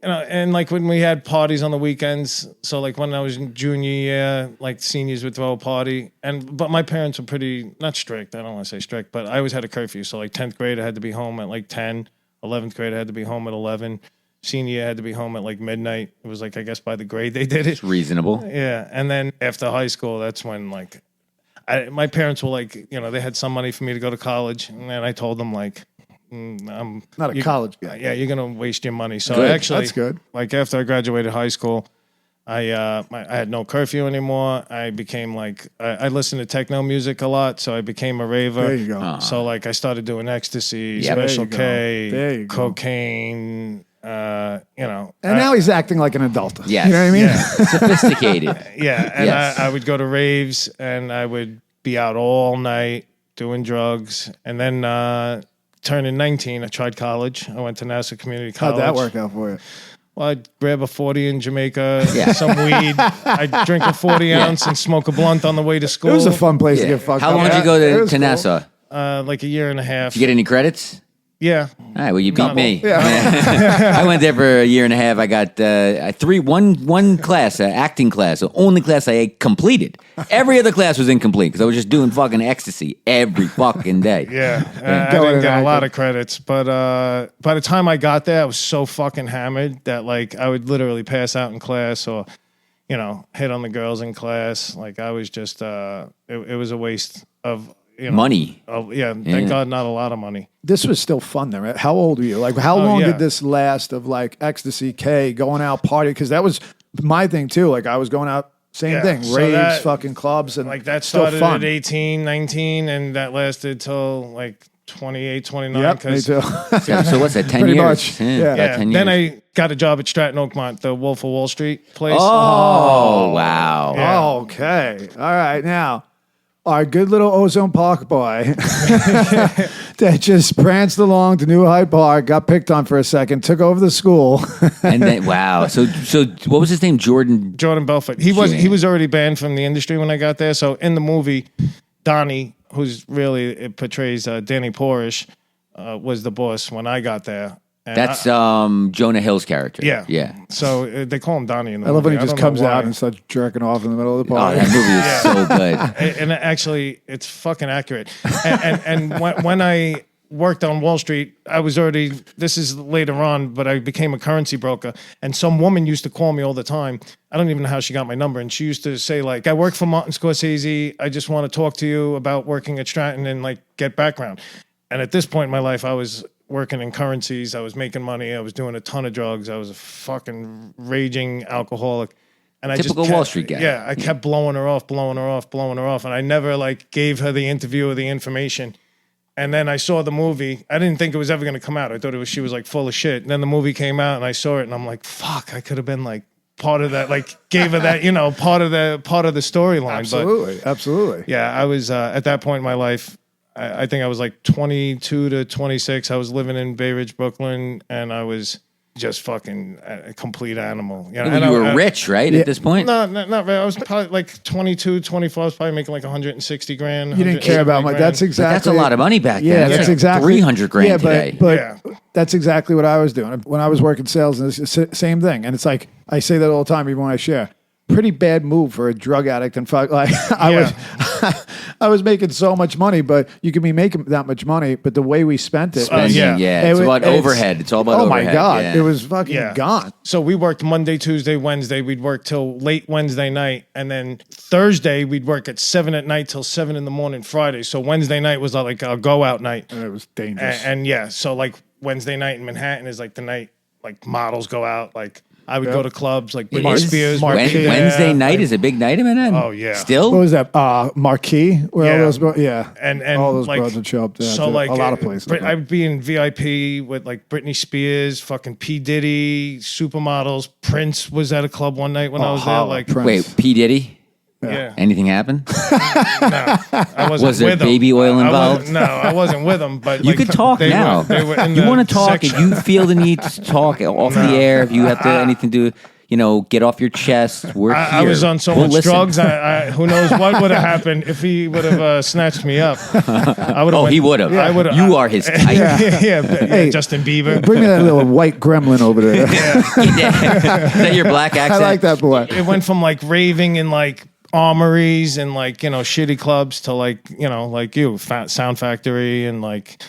And like when we had parties on the weekends, so like when I was in junior year, like seniors would throw a party, but my parents were pretty not strict. I don't want to say strict, but I always had a curfew. So like 10th grade, I had to be home at like 10. 11th grade, I had to be home at 11. Senior year, I had to be home at like midnight. It was like I guess by the grade they did it. Reasonable. Yeah, and then after high school, that's when like my parents were like, they had some money for me to go to college, and then I told them like. I'm Not a college guy. Yeah, you're gonna waste your money. So Good. actually, That's good. Like after I graduated high school, I had no curfew anymore. I became like I listened to techno music a lot, so I became a raver. There you go. So like I started doing ecstasy, Yep. Special There you go. There K, you go. cocaine. And now he's acting like an adult. Yes. You know what I mean? Yeah. Sophisticated. Yeah, and Yes. I would go to raves, and I would be out all night doing drugs, and then turning 19, I tried college. I went to Nassau Community How'd College. that work out for you? Well, I'd grab a 40 in Jamaica, Yeah. some weed. I'd drink a 40 ounce and smoke a blunt on the way to school. It was a fun place to Yeah. get fucked How up. long did you Yeah, go it to was cool. Nassau? Like a year and a half. Did you get any credits? Yeah. All right, well, you beat No. me. Yeah. I went there for a year and a half. I got one class, acting class, the only class I completed. Every other class was incomplete because I was just doing fucking ecstasy every fucking day. Yeah, I Going didn't get a and lot acting. of credits, but by the time I got there, I was so fucking hammered that like I would literally pass out in class or, hit on the girls in class. Like I was just, it was a waste of Money. Yeah, thank God, not a lot of money. This was still fun then, right? How old were you? Like, how Oh, long yeah. did this last of like ecstasy, K, going out party? Because that was my thing too. Like, I was going out, same Yeah, thing, so raves, that- fucking clubs, and Like that still started fun. at 18, 19, and that lasted till like 28, 29. Yep, me too. So what's that, 10 Pretty years? much, yeah. about Yeah. 10 Then years. I got a job at Stratton Oakmont, the Wolf of Wall Street place. Oh, wow. Yeah. Okay, all right. Now, our good little Ozone Park boy that just pranced along to New Hyde Park, got picked on for a second, took over the school. And then, wow. So what was his name? Jordan Belfort. He was already banned from the industry when I got there. So in the movie, Donnie, who's really, it portrays Danny Porish, was the boss when I got there. And That's Jonah Hill's character. Yeah. Yeah. So they call him Donnie in the I love movie. when he just comes out and starts jerking off in the middle of the Oh, party. that movie is so good. And actually, it's fucking accurate. And when I worked on Wall Street, I was already, this is later on, but I became a currency broker. And some woman used to call me all the time. I don't even know how she got my number. And she used to say, like, I work for Martin Scorsese. I just want to talk to you about working at Stratton and, like, get background. And at this point in my life, I was working in currencies. I was making money. I was doing a ton of drugs. I was a fucking raging alcoholic. And Typical Wall Street guy. Yeah, I kept blowing her off. And I never, like, gave her the interview or the information. And then I saw the movie. I didn't think it was ever going to come out. I thought she was, like, full of shit. And then the movie came out and I saw it and I'm like, fuck, I could have been, like, part of that, like, gave her that, part of the storyline. Absolutely. Yeah, I was at that point in my life, I think I was like 22 to 26. I was living in Bay Ridge, Brooklyn, and I was just fucking a complete animal. And you were rich, right, at this point? No, not really. I was probably like 22, 24. I was probably making like 160 grand. You didn't care about money. That's exactly. That's a lot of money back then. Yeah, that's like exactly 300 grand yeah, today. But that's exactly what I was doing when I was working sales, and it's the same thing. And it's like I say that all the time, even when I share. Pretty bad move for a drug addict, and I was making so much money, but you can be making that much money, but the way we spent it, it's about overhead. It's all about overhead. Oh my god, yeah. it was fucking gone. So we worked Monday, Tuesday, Wednesday. We'd work till late Wednesday night, and then Thursday we'd work at 7 at night till 7 in the morning. Friday, so Wednesday night was like a go out night, And it was dangerous. and so like Wednesday night in Manhattan is like the night like models go out like. I would go to clubs like Britney Spears. Wednesday night is a big night in Manhattan. Oh yeah. Still? What was that? Marquee? Where all those? And all those like, broads would show up there. So like a lot of places. I'd be in VIP with like Britney Spears, fucking P Diddy, supermodels. Prince was at a club one night when I was there. Like, Prince. Wait, P Diddy? yeah. Anything happen? No, I wasn't Was there with them. baby oil involved? I wasn't with them. But You like, could talk they now. They were in You the want to talk? section. If you feel the need to talk off the air, if you have to anything to, get off your chest, we're here. I was on so We'll much listen. drugs. Who knows what would have happened if he would have snatched me up? I would. He would have. I would have. You are his type. Yeah, Justin Bieber. Bring me that little white gremlin over there. Is that your black accent? I like that boy. It went from like raving in like armories and like shitty clubs to like like Sound Factory and like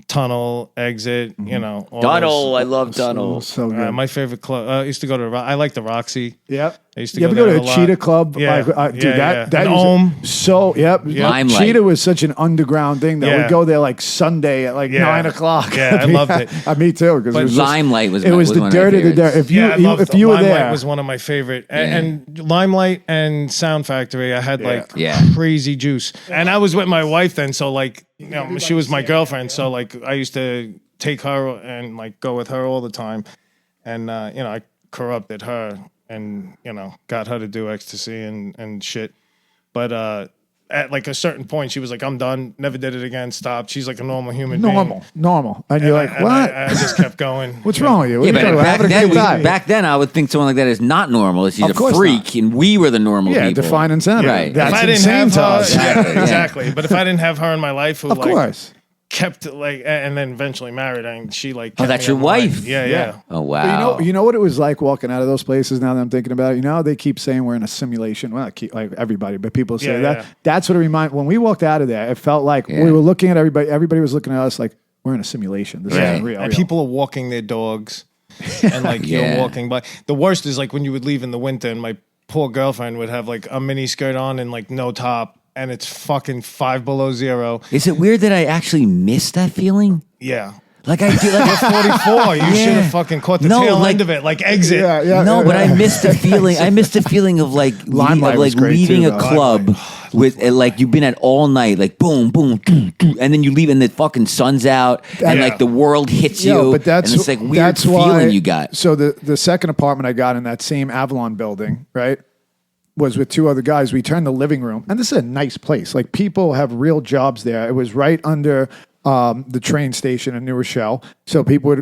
Tunnel, Exit, all Tunnel. those. I love Tunnel. So good. My favorite club. I used to go to. I like the Roxy. Yep. I used to You go ever go there to a a lot. Cheetah Club? Yeah. Dude, Yeah. that An was Ohm. so. Yep. Limelight. Cheetah was such an underground thing that Yeah. would go there like Sunday at like 9 o'clock. Yeah, I loved it. Me too. Because But Limelight was it was was the one of my dirt of the favorites. dirt. If you were Limelight there, was one of my favorite. And Limelight and Sound Factory, I had like crazy juice. And I was with my wife then, so like she was my girlfriend, so like I used to take her and like go with her all the time. And I corrupted her and got her to do ecstasy and shit. But at like a certain point, she was like, "I'm done. Never did it again. Stopped." She's like a normal human being. normal, and you're like, what? I just kept going. What's wrong with you? What Yeah, are you but talking about? Having a great time. back then, I would think someone like that is not normal. She's Of a course freak, and we were the normal Yeah, people. define insanity. Right. That's if I didn't insane have to her, us. exactly. But if I didn't have her in my life, who Of course. kept like, and then eventually married, and she like. Oh, kept that's me your in mind. wife? Yeah. Oh wow. But you know what it was like walking out of those places. Now that I'm thinking about it, how they keep saying we're in a simulation. Well, like everybody, but people say that. Yeah. That's what it reminded. When we walked out of there, it felt like we were looking at everybody. Everybody was looking at us like we're in a simulation. This isn't real. And people are walking their dogs, and like you're walking by. The worst is like when you would leave in the winter, and my poor girlfriend would have like a mini skirt on and like no top. And it's fucking 5 below zero. Is it weird that I actually miss that feeling? Yeah. Like I do. Like You're 44. You should have fucking caught the tail end of it. Like exit. But I missed the feeling. I missed the feeling of like Limelight was great leaving too, a though. club with like you've been at all night, like boom, boom, doo, doo, and then you leave and the fucking sun's out and like the world hits you. But that's and it's like weird that's feeling why, you got. So the second apartment I got in that same Avalon building, right? was with two other guys. We turned the living room, and this is a nice place. Like people have real jobs there. It was right under the train station in New Rochelle, so people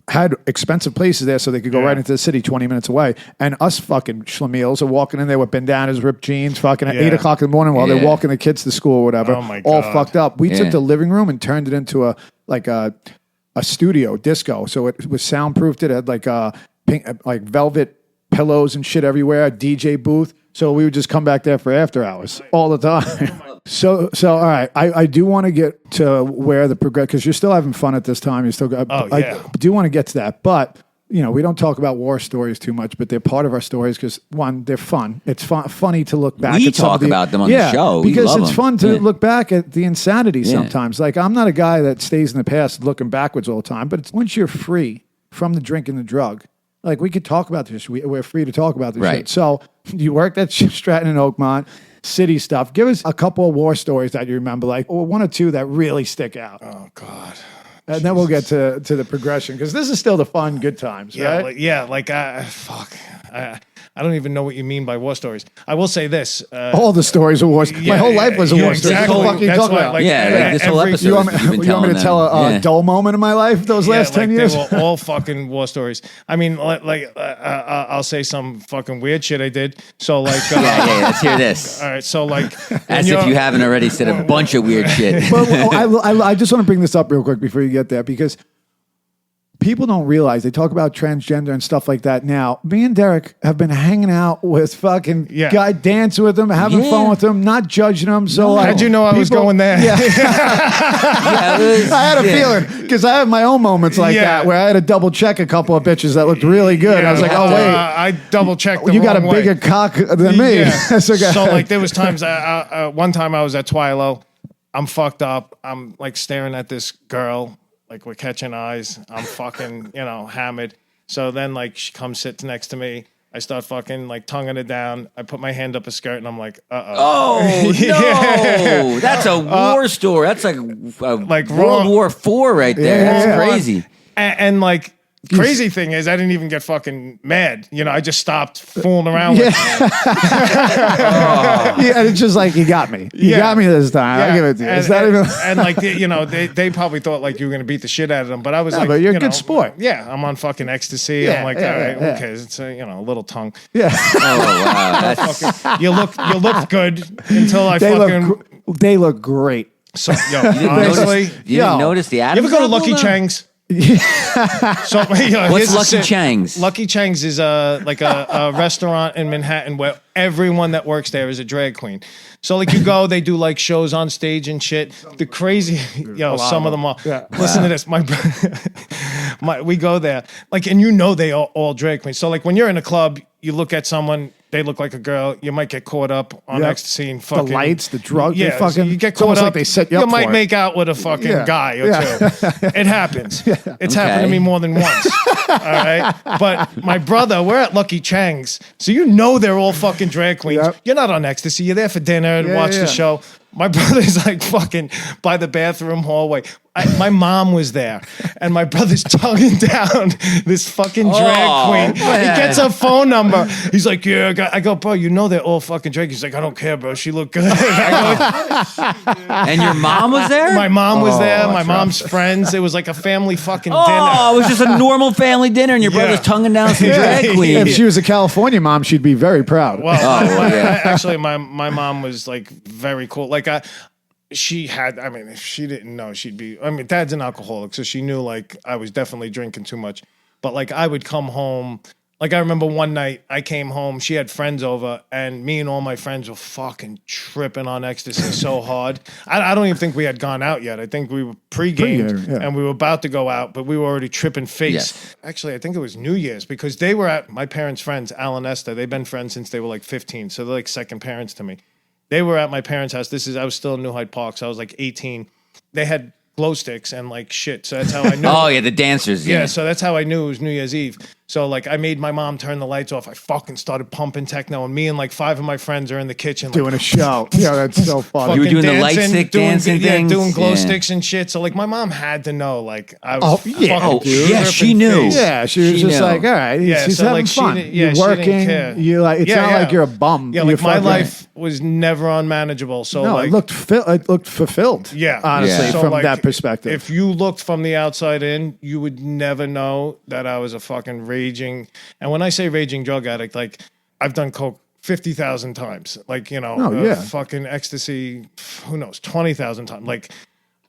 had expensive places there, so they could go right into the city, 20 minutes away. And us fucking schlemiels are walking in there with bandanas, ripped jeans, fucking at 8 o'clock in the morning while they're walking the kids to school or whatever. Oh my all God. fucked up. We took the living room and turned it into a studio disco. So it was soundproofed. It had like pink, like velvet pillows and shit everywhere. A DJ booth. So we would just come back there for after hours all the time. So all right. I do want to get to where the progress, because you're still having fun at this time. You still got. I do want to get to that, but we don't talk about war stories too much, but they're part of our stories because one, they're fun. It's funny to look back. We at some talk of about them on the show. because love it's them. fun to look back at the insanity sometimes. Like I'm not a guy that stays in the past looking backwards all the time, but once you're free from the drink and the drug. Like, we could talk about this. We're free to talk about this shit. So, you worked at Stratton and Oakmont, city stuff. Give us a couple of war stories that you remember, like, or one or two that really stick out. Oh, God. And then we'll get to the progression, because this is still the fun, good times, right? Fuck. I don't even know what you mean by war stories. I will say this. All the stories are wars. My whole life was a war story. Exactly. What the fuck are you That's talking why, about? like, this whole episode. You want me to tell a dull moment in my life those last 10 years? They were all fucking war stories. I mean, I'll say some fucking weird shit I did. So, like... let's hear this. All right, so, like... As if you haven't already said a bunch of weird shit. I just want to bring this up real quick before you get there, because people don't realize, they talk about transgender and stuff like that now. Me and Derrick have been hanging out with fucking guy, dancing with them, having fun with them, not judging them. So how'd you know I was going there? Yeah. I had a feeling, because I have my own moments like that where I had to double check a couple of bitches that looked really good. I was like, oh wait, I double checked. You got a bigger cock than me. Yeah. So like there was times. One time I was at Twilo. I'm fucked up. I'm like staring at this girl. Like we're catching eyes. I'm fucking, hammered. So then like she comes sits next to me. I start fucking like tonguing it down. I put my hand up a skirt and I'm like, Oh no, that's a war story. That's like World War IV right there. That's crazy. And like crazy thing is, I didn't even get fucking mad. I just stopped fooling around with it. And it's just like, you got me. You got me this time. I'll give it to you. And like, they probably thought like you were going to beat the shit out of them. But I was like, but you're a good sport. Yeah, I'm on fucking ecstasy. I'm like, all right, okay. It's a little tongue. Yeah. Oh wow. You look good until I They look great. So, honestly, You didn't notice the you Adam's ever go to apple, Lucky though? Chang's? So, What's Lucky Chang's? Lucky Chang's is like a restaurant in Manhattan where everyone that works there is a drag queen. So like you go, they do like shows on stage and shit. The crazy, some of them are. Yeah. Listen to this, we go there, like, and they are all drag queens. So like when you're in a club, you look at someone, they look like a girl. You might get caught up on ecstasy and fucking the lights, the drugs. Yeah, so you get caught up. Like they set you up might for make out with a fucking guy or two. It happens. It's happened to me more than once. All right, but my brother, we're at Lucky Chang's, so they're all fucking drag queens. Yep. You're not on ecstasy. You're there for dinner and watch the show. My brother's like fucking by the bathroom hallway. My mom was there, and my brother's tonguing down this fucking drag queen. Man. He gets her phone number. He's like, yeah, I go, bro, they're all fucking drag. He's like, I don't care, bro. She looked good. And your mom was there? My mom was there. My mom's friends. It was like a family fucking dinner. Oh, it was just a normal family dinner, and your brother's tonguing down some drag queen. If she was a California mom, she'd be very proud. Well, actually, my mom was like very cool. Like she had, if she didn't know, she'd be, dad's an alcoholic, so she knew like I was definitely drinking too much. But like I would come home, like I remember one night I came home, she had friends over, and me and all my friends were fucking tripping on ecstasy so hard. I don't even think we had gone out yet. I think we were pre-gamed and we were about to go out, but we were already tripping face. Yes. Actually, I think it was New Year's, because they were at my parents' friends, Al and Esther. They've been friends since they were like 15, so they're like second parents to me. They were at my parents' house. I was still in New Hyde Park, so I was like 18. They had glow sticks and like shit, so that's how I knew. Oh yeah, the dancers. Yeah, so that's how I knew it was New Year's Eve. So like I made my mom turn the lights off. I fucking started pumping techno, and me and like 5 of my friends are in the kitchen Doing a show. Yeah, that's so funny. You were fucking doing the light stick dancing things? doing glow Yeah. sticks and shit. So like my mom had to know like I was yeah. fucking Oh, yeah, tripping she knew. face. Yeah, she was just knew. like, all right, Yeah, she's so, having like, she fun. didn't- You're she didn't working. care. You like. It's Yeah, not yeah. like you're a bum. Yeah, You're like my fucking- life was never unmanageable. So No, like it looked fulfilled. yeah, honestly, Yeah. So, from like, that perspective. If you looked from the outside in, you would never know that I was a fucking raging. And when I say raging drug addict, like I've done coke 50,000 times, like fucking ecstasy, who knows, 20,000 times, like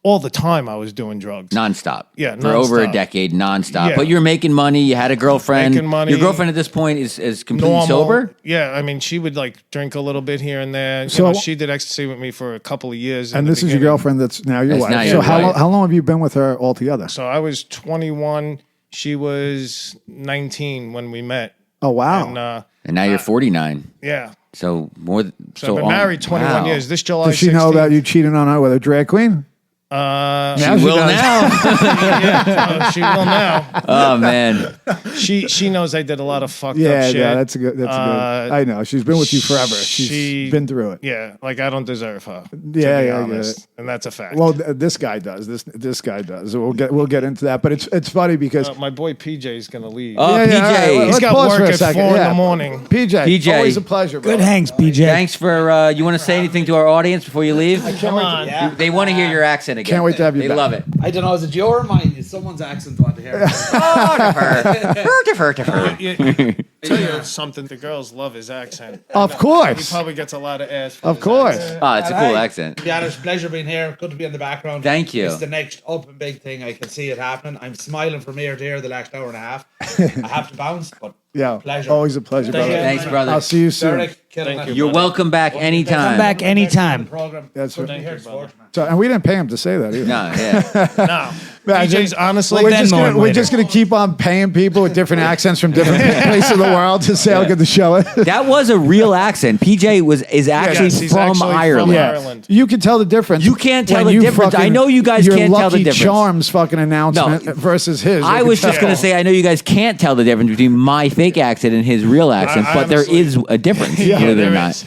all the time I was doing drugs. Nonstop. Yeah, For over a nonstop. decade, nonstop. Yeah. But you're making money. You had a girlfriend. Making money. Your girlfriend at this point is completely Normal. sober? Yeah, I mean, she would like drink a little bit here and there. So- She did ecstasy with me for a couple of years. in and the this is your beginning. girlfriend that's now your That's wife. now So your wife. how long have you been with her altogether? So I was 21. She was 19 when we met. Oh wow. And And now you're 49. yeah. So more. So I've been married 21 wow. years. This July Does she know 16th. that you cheated on her with a drag queen? She Now she will does. now. She will now. Oh man. She knows I did a lot of fucked Yeah, up shit. yeah, that's a good. That's a good. I know she's been with you forever. She's she- been through it. Yeah, like I don't deserve her. To Yeah, be yeah, I get honest. it. And that's a fact. Well, this guy does. This guy does. We'll get into that. But it's funny because my boy PJ is gonna leave. Oh, yeah, PJ. all right, He's let's got pause work for a at second. 4 in Yeah. the morning. PJ, PJ. always a pleasure. Bro. Good hangs, PJ. Thanks for. You want to say anything to our audience before you leave? Come on. Yeah. They want to hear your accent again. Can't wait to have you They back. love it. I don't know, is it your or mine? Is someone's accent want to hear? Tell you something, the girls love his accent. Of He course, probably gets a lot of ass. For of his course. accent. Oh, it's a cool accent. Yeah, it's a pleasure being here. Good to be in the background. Thank you. It's the next up and big thing. I can see it happening. I'm smiling from ear to ear the last hour and a half. I have to bounce, but Yeah, pleasure. always a pleasure, Thank brother. you. Thanks, brother. I'll see you soon. Derrick, killing Thank it. you. You're welcome back anytime. Come back anytime. Program. That's Good to right. be here, Thank you, brother. sportsman. So, and we didn't pay him to say that either. No, yeah. No. Imagine- PJ's honestly. We're Venmo just, gonna, him we're later. just gonna keep on paying people with different accents from different places of the world to say how good the show is. That was a real accent. PJ is actually Yes, he's from actually from Ireland. Ireland. You can tell the difference. You can't tell when the you difference. I fucking- know you guys your can't tell the Lucky difference. Charms fucking announcement No. versus his. I You was can just tell. going to say, I know you guys can't tell the difference between my fake accent and his real accent, I but there honestly- is a difference, Yeah, believe it or there not. is.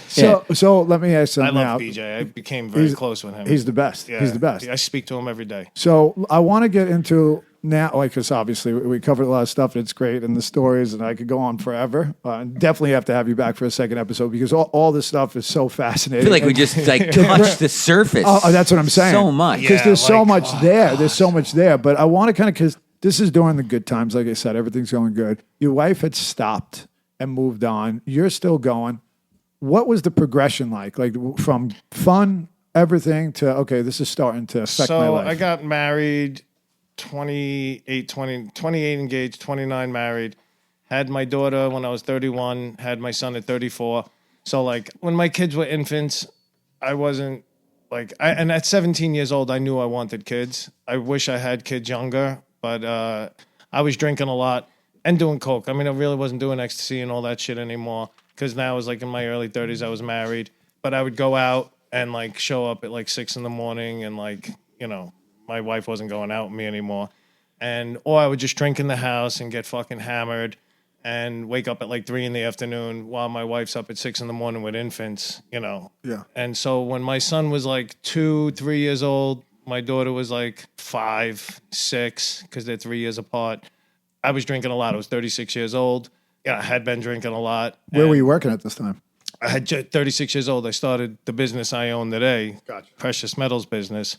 So let me ask I something now. love PJ. I became very close with him. He's the best. Yeah. He's the best. I speak to him every day. So I want to get into now, like, because obviously we covered a lot of stuff and it's great, and the stories, and I could go on forever. Definitely have to have you back for a second episode because all this stuff is so fascinating. I feel like we just like touched the surface. Oh, that's what I'm saying. So much. Because Yeah, there's so like, much there. There's so much there. But I want to kind of, because this is during the good times. Like I said, everything's going good. Your wife had stopped and moved on. You're still going. What was the progression like? Like from fun, everything to, okay, this is starting to affect my So life. I got married 28 engaged, 29 married. Had my daughter when I was 31, had my son at 34. So like when my kids were infants, I wasn't like, and at 17 years old, I knew I wanted kids. I wish I had kids younger, but I was drinking a lot and doing coke. I mean, I really wasn't doing ecstasy and all that shit anymore because now I was like in my early 30s, I was married. But I would go out and like show up at like 6 a.m. and like, you know, my wife wasn't going out with me anymore. Or I would just drink in the house and get fucking hammered and wake up at like 3 p.m. while my wife's up at 6 a.m. with infants, you know. Yeah. And so when my son was like 2, 3 years old, my daughter was like 5, 6, because they're 3 years apart. I was drinking a lot. I was 36 years old. Yeah, I had been drinking a lot. Where were And you working at this time? I had 36 years old. I started the business I own today, Gotcha. precious metals business.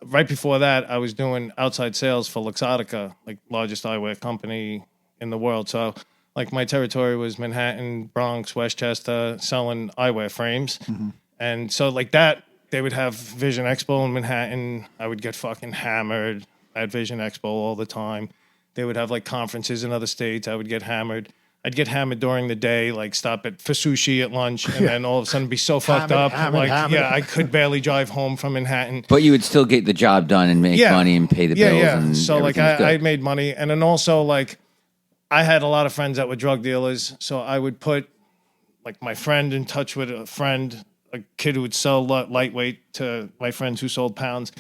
Right before that, I was doing outside sales for Luxottica, like largest eyewear company in the world. So like my territory was Manhattan, Bronx, Westchester, selling eyewear frames. Mm-hmm. And so like that, they would have Vision Expo in Manhattan. I would get fucking hammered at Vision Expo all the time. They would have like conferences in other states. I would get hammered. I'd get hammered during the day, like stop for sushi at lunch, and then all of a sudden be so fucked up. hammered. Yeah, I could barely drive home from Manhattan. But you would still get the job done and make money and pay the bills. And So like everything's I good. made money, and then also like I had a lot of friends that were drug dealers, so I would put like my friend in touch with a friend, a kid who would sell lightweight to my friends who sold pounds,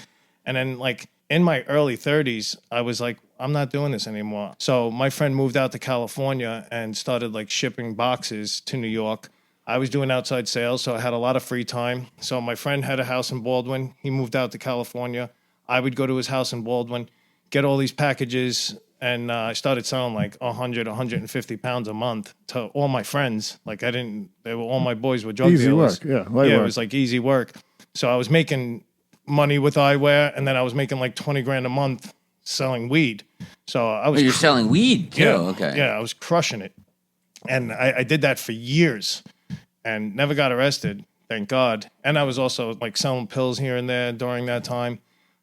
and then like in my early 30s, I was like I'm not doing this anymore. So my friend moved out to California and started like shipping boxes to New York. I was doing outside sales, so I had a lot of free time. So my friend had a house in Baldwin. He moved out to California. I would go to his house in Baldwin, get all these packages, and I started selling like 100, 150 pounds a month to all my friends. Like all my boys were drug Easy dealers. work, yeah, light It work. was like easy work. So I was making money with eyewear, and then I was making like 20 grand a month selling weed. So I was You're selling weed too. yeah, Okay. yeah, I was crushing it, and I did that for years, and never got arrested, thank God. And I was also like selling pills here and there during that time.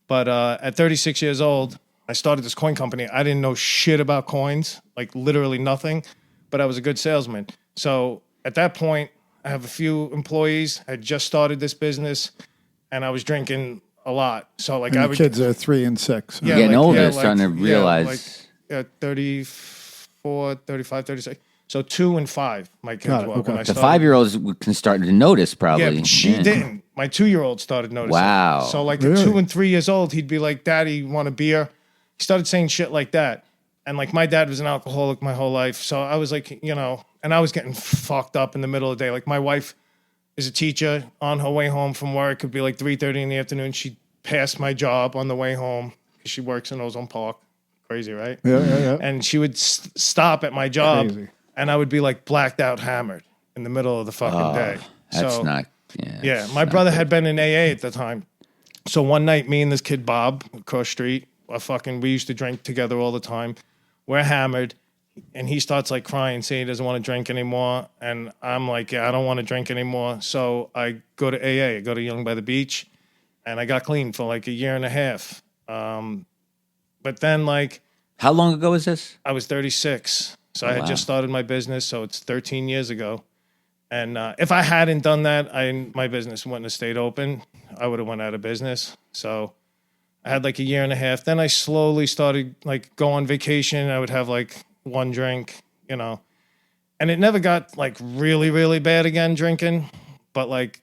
But at 36 years old, I started this coin company. I didn't know shit about coins, like literally nothing, but I was a good salesman. So at that point, I have a few employees. I had just started this business, and I was drinking a lot. So like And I the would kids are 3 and 6. yeah, Getting older, like, starting to realize. 34, 35, 36. So 2 and 5, my kids Got it, were okay. when I The started. 5-year-olds can start to notice probably. Yeah, but she didn't. My 2-year-old started noticing. Wow. So like Really? at 2 and 3 years old, he'd be like, "Daddy, you want a beer?" He started saying shit like that. And like my dad was an alcoholic my whole life. So I was like, and I was getting fucked up in the middle of the day. Like my wife is a teacher. On her way home from work, it could be like 3:30 in the afternoon. She'd pass my job on the way home because she works in Ozone Park. Crazy, right? Yeah. And she would stop at my job, Crazy. and I would be like blacked out, hammered in the middle of the fucking day. That's So, not. yeah, that's my not brother good. had been in AA at the time. So one night, me and this kid Bob across street, we used to drink together all the time. We're hammered, and he starts like crying, saying he doesn't want to drink anymore. And I'm like, yeah, I don't want to drink anymore. So I go to AA, I go to Young by the Beach, and I got clean for like a year and a half. But then like How long ago was this? I was 36, so I had wow. just started my business, so it's 13 years ago. And if I hadn't done that, my business wouldn't have stayed open. I would have went out of business. So I had like a year and a half. Then I slowly started like go on vacation. I would have like one drink, and it never got like really, really bad again drinking, but like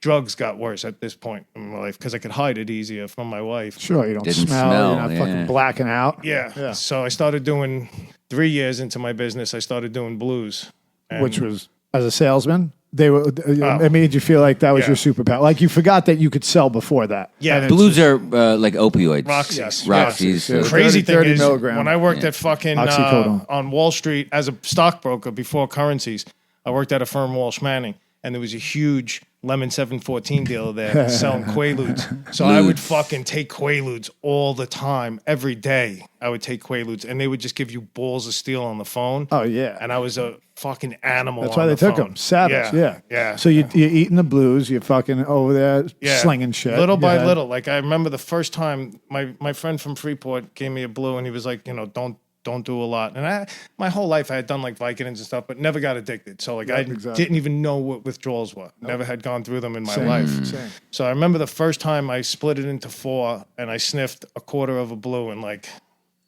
drugs got worse at this point in my life because I could hide it easier from my wife. Sure, you don't Didn't smell. smell, You're not yeah. fucking blacking out. Yeah. So I started doing 3 years into my business. I started doing blues. And Which was, as a salesman, it made you feel like that was Yeah. your superpower. Like you forgot that you could sell before that. Yeah. And it's Blues are like opioids. Roxy's. Roxy's. Yeah. Crazy 30 thing is, milligram. when I worked at fucking Oxycodone. on Wall Street as a stockbroker before currencies, I worked at a firm, Walsh Manning, and there was a huge Lemon 714 dealer there selling Quaaludes. So I would fucking take Quaaludes all the time, every day. I would take Quaaludes, and they would just give you balls of steel on the phone. Oh, yeah. And I was a fucking animal. That's on why they the took phone. them. Savage, yeah. Yeah. So you're eating the blues, you're fucking over there slinging shit. Little by Yeah. little. Like I remember the first time my friend from Freeport gave me a blue, and he was like, don't do a lot. And my whole life I had done like Vicodins and stuff, but never got addicted. So like I exactly. didn't even know what withdrawals were. Never had gone through them in my Same, life. same. So I remember the first time I split it into 4 and I sniffed a quarter of a blue, and like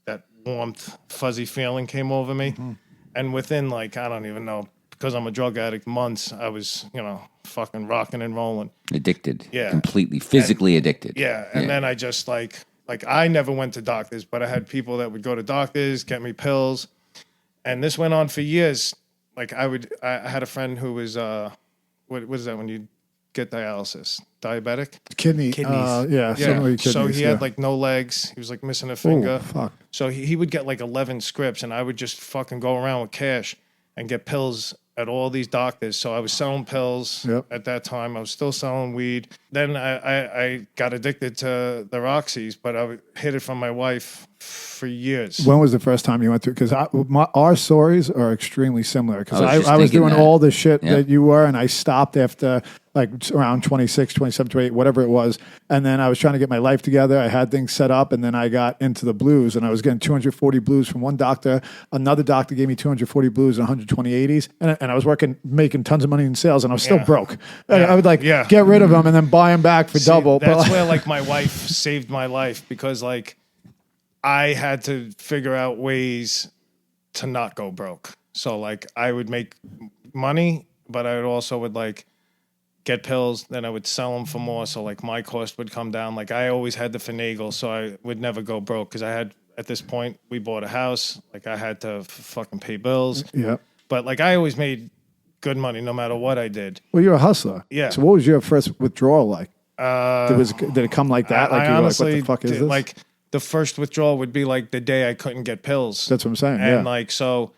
that warmth, fuzzy feeling came over me. Mm-hmm. And within like, I don't even know, because I'm a drug addict, months, I was, fucking rocking and rolling. Addicted. Yeah. Completely. Physically addicted. Yeah, and then I just like I never went to doctors, but I had people that would go to doctors, get me pills, and this went on for years. Like I had a friend who was what is that when you get dialysis? Diabetic? Kidneys. Yeah. Similarly kidneys, So he yeah. had like no legs. He was like missing a finger. Oh, fuck. So he would get like 11 scripts, and I would just fucking go around with cash and get pills at all these doctors. So I was selling pills at that time. I was still selling weed. Then I got addicted to the Roxy's, but I hid it from my wife for years. When was the first time you went through? Because our stories are extremely similar. Because I was just I was thinking doing that. all the shit Yeah. that you were, and I stopped after like around 26, 27, 28, whatever it was. And then I was trying to get my life together. I had things set up, and then I got into the blues, and I was getting 240 blues from one doctor. Another doctor gave me 240 blues and 120 80s. And I was making tons of money in sales, and I was still broke. I would get rid of them and then buy them back for double. That's where like my wife saved my life, because like I had to figure out ways to not go broke. So like I would make money, but I would also would like get pills, then I would sell them for more. So like my cost would come down. Like I always had to finagle, so I would never go broke, because I at this point, we bought a house. Like I had to fucking pay bills. Yeah. But like I always made good money no matter what I did. Well, you're a hustler. Yeah. So what was your first withdrawal like? Did it come like that? Like I you were honestly like, what the fuck is did, this? like the first withdrawal would be like the day I couldn't get pills. That's what I'm saying. And yeah. like so.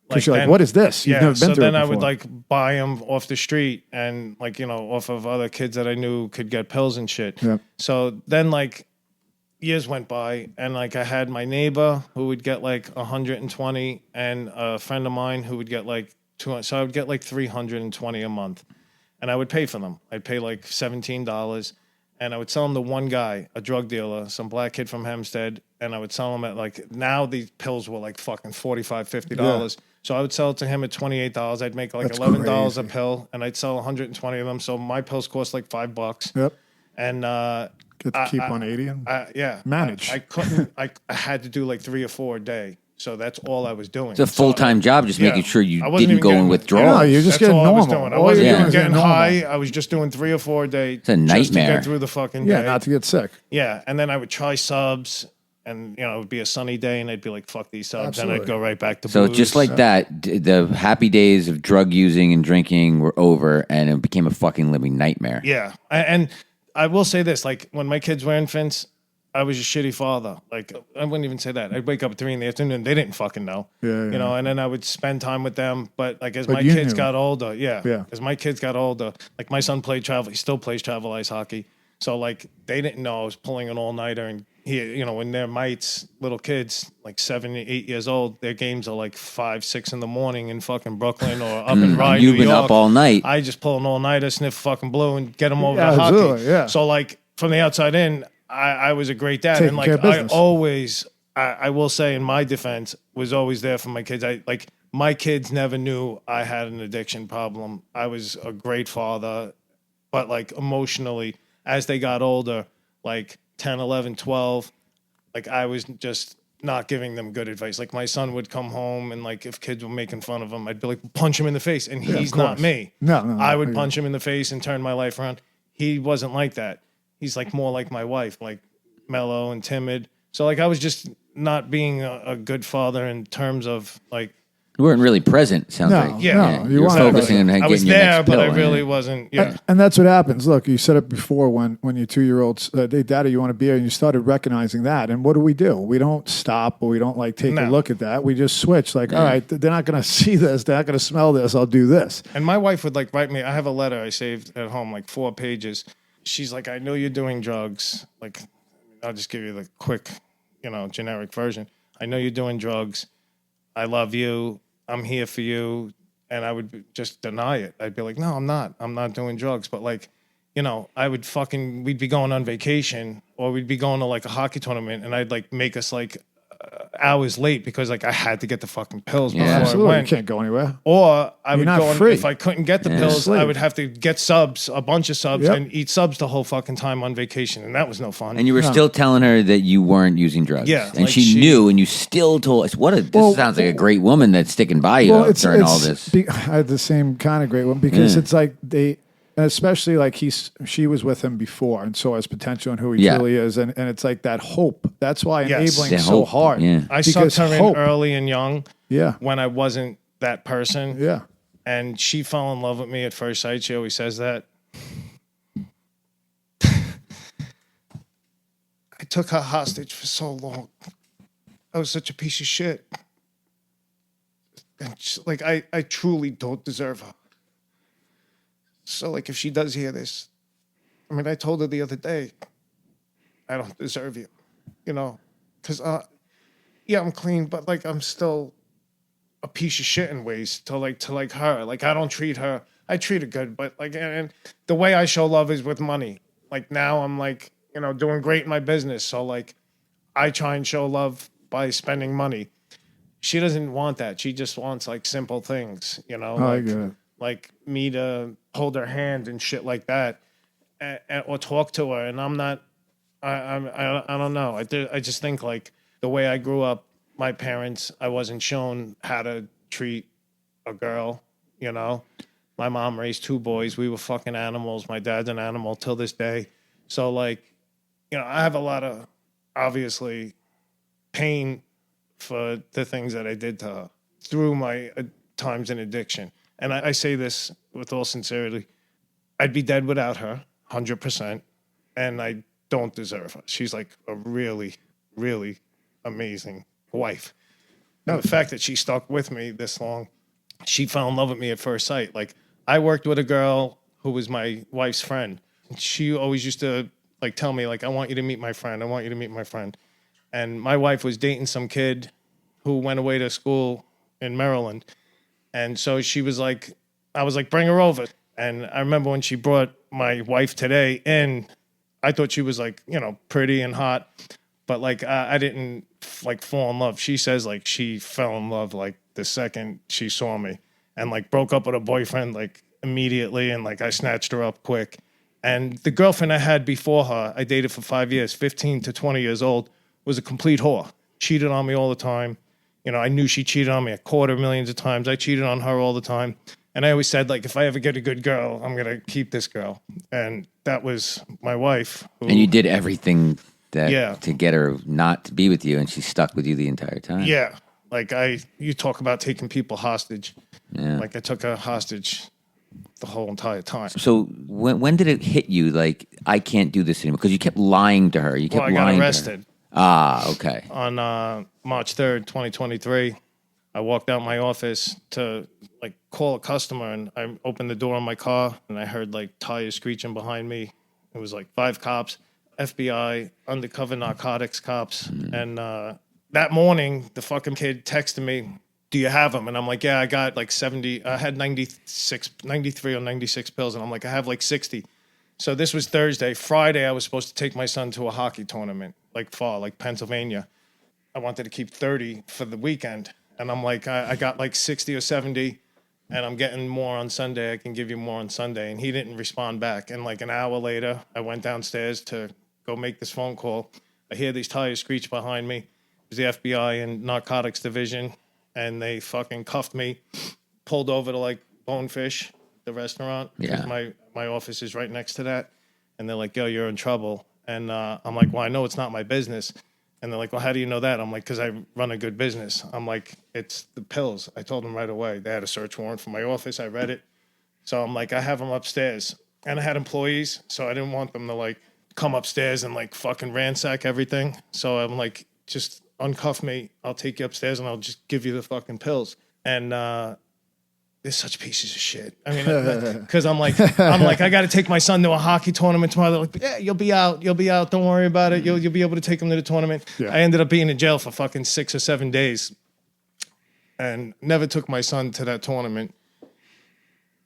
Because you're like, what is this? You've never been so through then it I would before. like buy them off the street and like, off of other kids that I knew could get pills and shit. Yeah. So then like years went by and like I had my neighbor who would get like 120 and a friend of mine who would get like 200. So I would get like 320 a month and I would pay for them. I'd pay like $17 and I would sell them to one guy, a drug dealer, some black kid from Hempstead. And I would sell them at like, now these pills were like fucking $45, $50. So I would sell it to him at $28. I'd make like That's $11 a crazy. pill, and I'd sell 120 of them. So my pills cost like $5. Yep. And Get to keep 180 and yeah, manage. I couldn't. I had to do like 3 or 4 a day. So that's all I was doing. It's a full-time job, just making sure you I wasn't didn't even go in getting- withdrawal. No, you're just That's getting all I was normal. doing. I All wasn't you're even doing is getting normal. high. I was just doing 3 or 4 a day. It's a Just to nightmare. get through the fucking Yeah, day. not to get sick. Yeah, and then I would try subs, and it would be a sunny day, and I'd be like, "Fuck these subs," and I'd Absolutely. go right back to So booze. just like that, the happy days of drug using and drinking were over, and it became a fucking living nightmare. Yeah, and I will say this: like when my kids were infants, I was a shitty father. Like I wouldn't even say that. I'd wake up at 3 in, they didn't fucking know. Yeah. And then I would spend time with them. But like as But my you kids knew. got older, Yeah. as my kids got older, like my son played travel. He still plays travel ice hockey. So like they didn't know I was pulling an all nighter, and when they're mites, little kids like 7, 8 years old, their games are like 5, 6 in the morning in fucking Brooklyn or up in Rye, You've New been York. up all night. I just pull an all nighter, sniff fucking blue, and get them over Yeah, to hockey. absolutely, yeah. So like from the outside in, I was a great dad, Taking and like care of I business. always, I will say in my defense, was always there for my kids. My kids never knew I had an addiction problem. I was a great father, but like emotionally, as they got older, like 10, 11, 12, like I was just not giving them good advice. Like my son would come home and like if kids were making fun of him, I'd be like, punch him in the face. And he's not course. me. No, I would yeah. punch him in the face and turn my life around. He wasn't like that. He's like more like my wife, like mellow and timid. So like I was just not being a good father in terms of like, You weren't really present, sounds No, like. Yeah. no, You were weren't focusing on present. getting I was your there, next but I pill, really yeah. wasn't. Yeah. And that's what happens. Look, you said it before when your 2-year-olds, hey, Daddy, you want a beer? And you started recognizing that. And what do? We don't stop or we don't like take a No. look at that. We just switch. Like, all right, they're not going to see this. They're not going to smell this. I'll do this. And my wife would like write me. I have a letter I saved at home, like 4 pages. She's like, I know you're doing drugs. Like, I'll just give you the quick, generic version. I know you're doing drugs. I love you. I'm here for you. And I would just deny it. I'd be like, no, I'm not. I'm not doing drugs. But like, we'd be going on vacation or we'd be going to like a hockey tournament and I'd like make us like hours late because like I had to get the fucking pills Yeah. before I Absolutely. You went. can't go anywhere. Or I would not go on, free. if I couldn't get the pills, Slave. I would have to get subs, a bunch of subs, Yep. and eat subs the whole fucking time on vacation, and that was no fun. And you were still telling her that you weren't using drugs. Yeah, And like she knew, and you still told us, this sounds like a great woman that's sticking by you during all this. I had the same kind of great one because it's like and especially like she was with him before and saw his potential and who he Yeah. truly is. And it's like that hope. That's why Yes. enabling The is so hope, hard. yeah. I Because sucked her hope. in early and young Yeah. when I wasn't that person, Yeah. and she fell in love with me at first sight. She always says that. I took her hostage for so long. I was such a piece of shit. And like, I truly don't deserve her. So, like, if she does hear this, I mean, I told her the other day, I don't deserve you, because, yeah, I'm clean, but like, I'm still a piece of shit in ways to her. Like, I don't treat her, I treat her good, but like, and the way I show love is with money. Like, now I'm like, doing great in my business. So, like, I try and show love by spending money. She doesn't want that. She just wants like simple things, I get it. like me to hold her hand and shit like that, or talk to her. And I'm not. I don't know. I just think like the way I grew up, my parents, I wasn't shown how to treat a girl. My mom raised 2 boys. We were fucking animals. My dad's an animal till this day. So like, I have a lot of obviously pain for the things that I did to her through my times in addiction. And I say this with all sincerity. I'd be dead without her, 100%. And I don't deserve her. She's like a really, really amazing wife. Now, the fact that she stuck with me this long, she fell in love with me at first sight. Like, I worked with a girl who was my wife's friend. She always used to like tell me, like, I want you to meet my friend. I want you to meet my friend. And my wife was dating some kid who went away to school in Maryland. And so she was like, I was like, bring her over. And I remember when she brought my wife today in, I thought she was like, you know, pretty and hot. But like, I didn't like fall in love. She says like she fell in love like the second she saw me and like broke up with her boyfriend like immediately. And like I snatched her up quick. And the girlfriend I had before her, I dated for 5 years, 15 to 20 years old, was a complete whore. Cheated on me all the time. You know, I knew she cheated on me a quarter millions of times. I cheated on her all the time. And I always said, like, if I ever get a good girl, I'm going to keep this girl. And that was my wife. Who, and you did everything to get her not to be with you, and she stuck with you the entire time. Yeah. Like, you talk about taking people hostage. Yeah. Like, I took her hostage the whole entire time. So when did it hit you, like, I can't do this anymore? Because you kept lying to her. You kept I got lying arrested. To her. Ah, okay. On March 3rd, 2023, I walked out my office to like call a customer, and I opened the door on my car, and I heard like tires screeching behind me. It was like 5 cops, FBI, undercover narcotics cops. And that morning, the fucking kid texted me, do you have them? And I'm like, yeah, I got like 70. I had 93 or 96 pills. And I'm like, I have like 60. So this was Thursday. Friday, I was supposed to take my son to a hockey tournament, like fall, like Pennsylvania. I wanted to keep 30 for the weekend. And I'm like, I got like 60 or 70, and I'm getting more on Sunday. I can give you more on Sunday. And he didn't respond back. And like an hour later, I went downstairs to go make this phone call. I hear these tires screech behind me. It was the FBI and narcotics division. And they fucking cuffed me, pulled over to like Bonefish, the restaurant. Yeah. My office is right next to that. And they're like, yo, you're in trouble. And I'm like, well, I know it's not my business. And they're like, well, how do you know that? I'm like, because I run a good business. I'm like, it's the pills. I told them right away. They had a search warrant for my office. I read it. So I'm like, I have them upstairs. And I had employees, so I didn't want them to like come upstairs and like fucking ransack everything. So I'm like, just uncuff me. I'll take you upstairs and I'll just give you the fucking pills. And they're such pieces of shit. I mean, because I'm like, I got to take my son to a hockey tournament tomorrow. They're like, yeah, you'll be out. Don't worry about it. You'll be able to take him to the tournament. Yeah. I ended up being in jail for fucking 6 or 7 days, and never took my son to that tournament,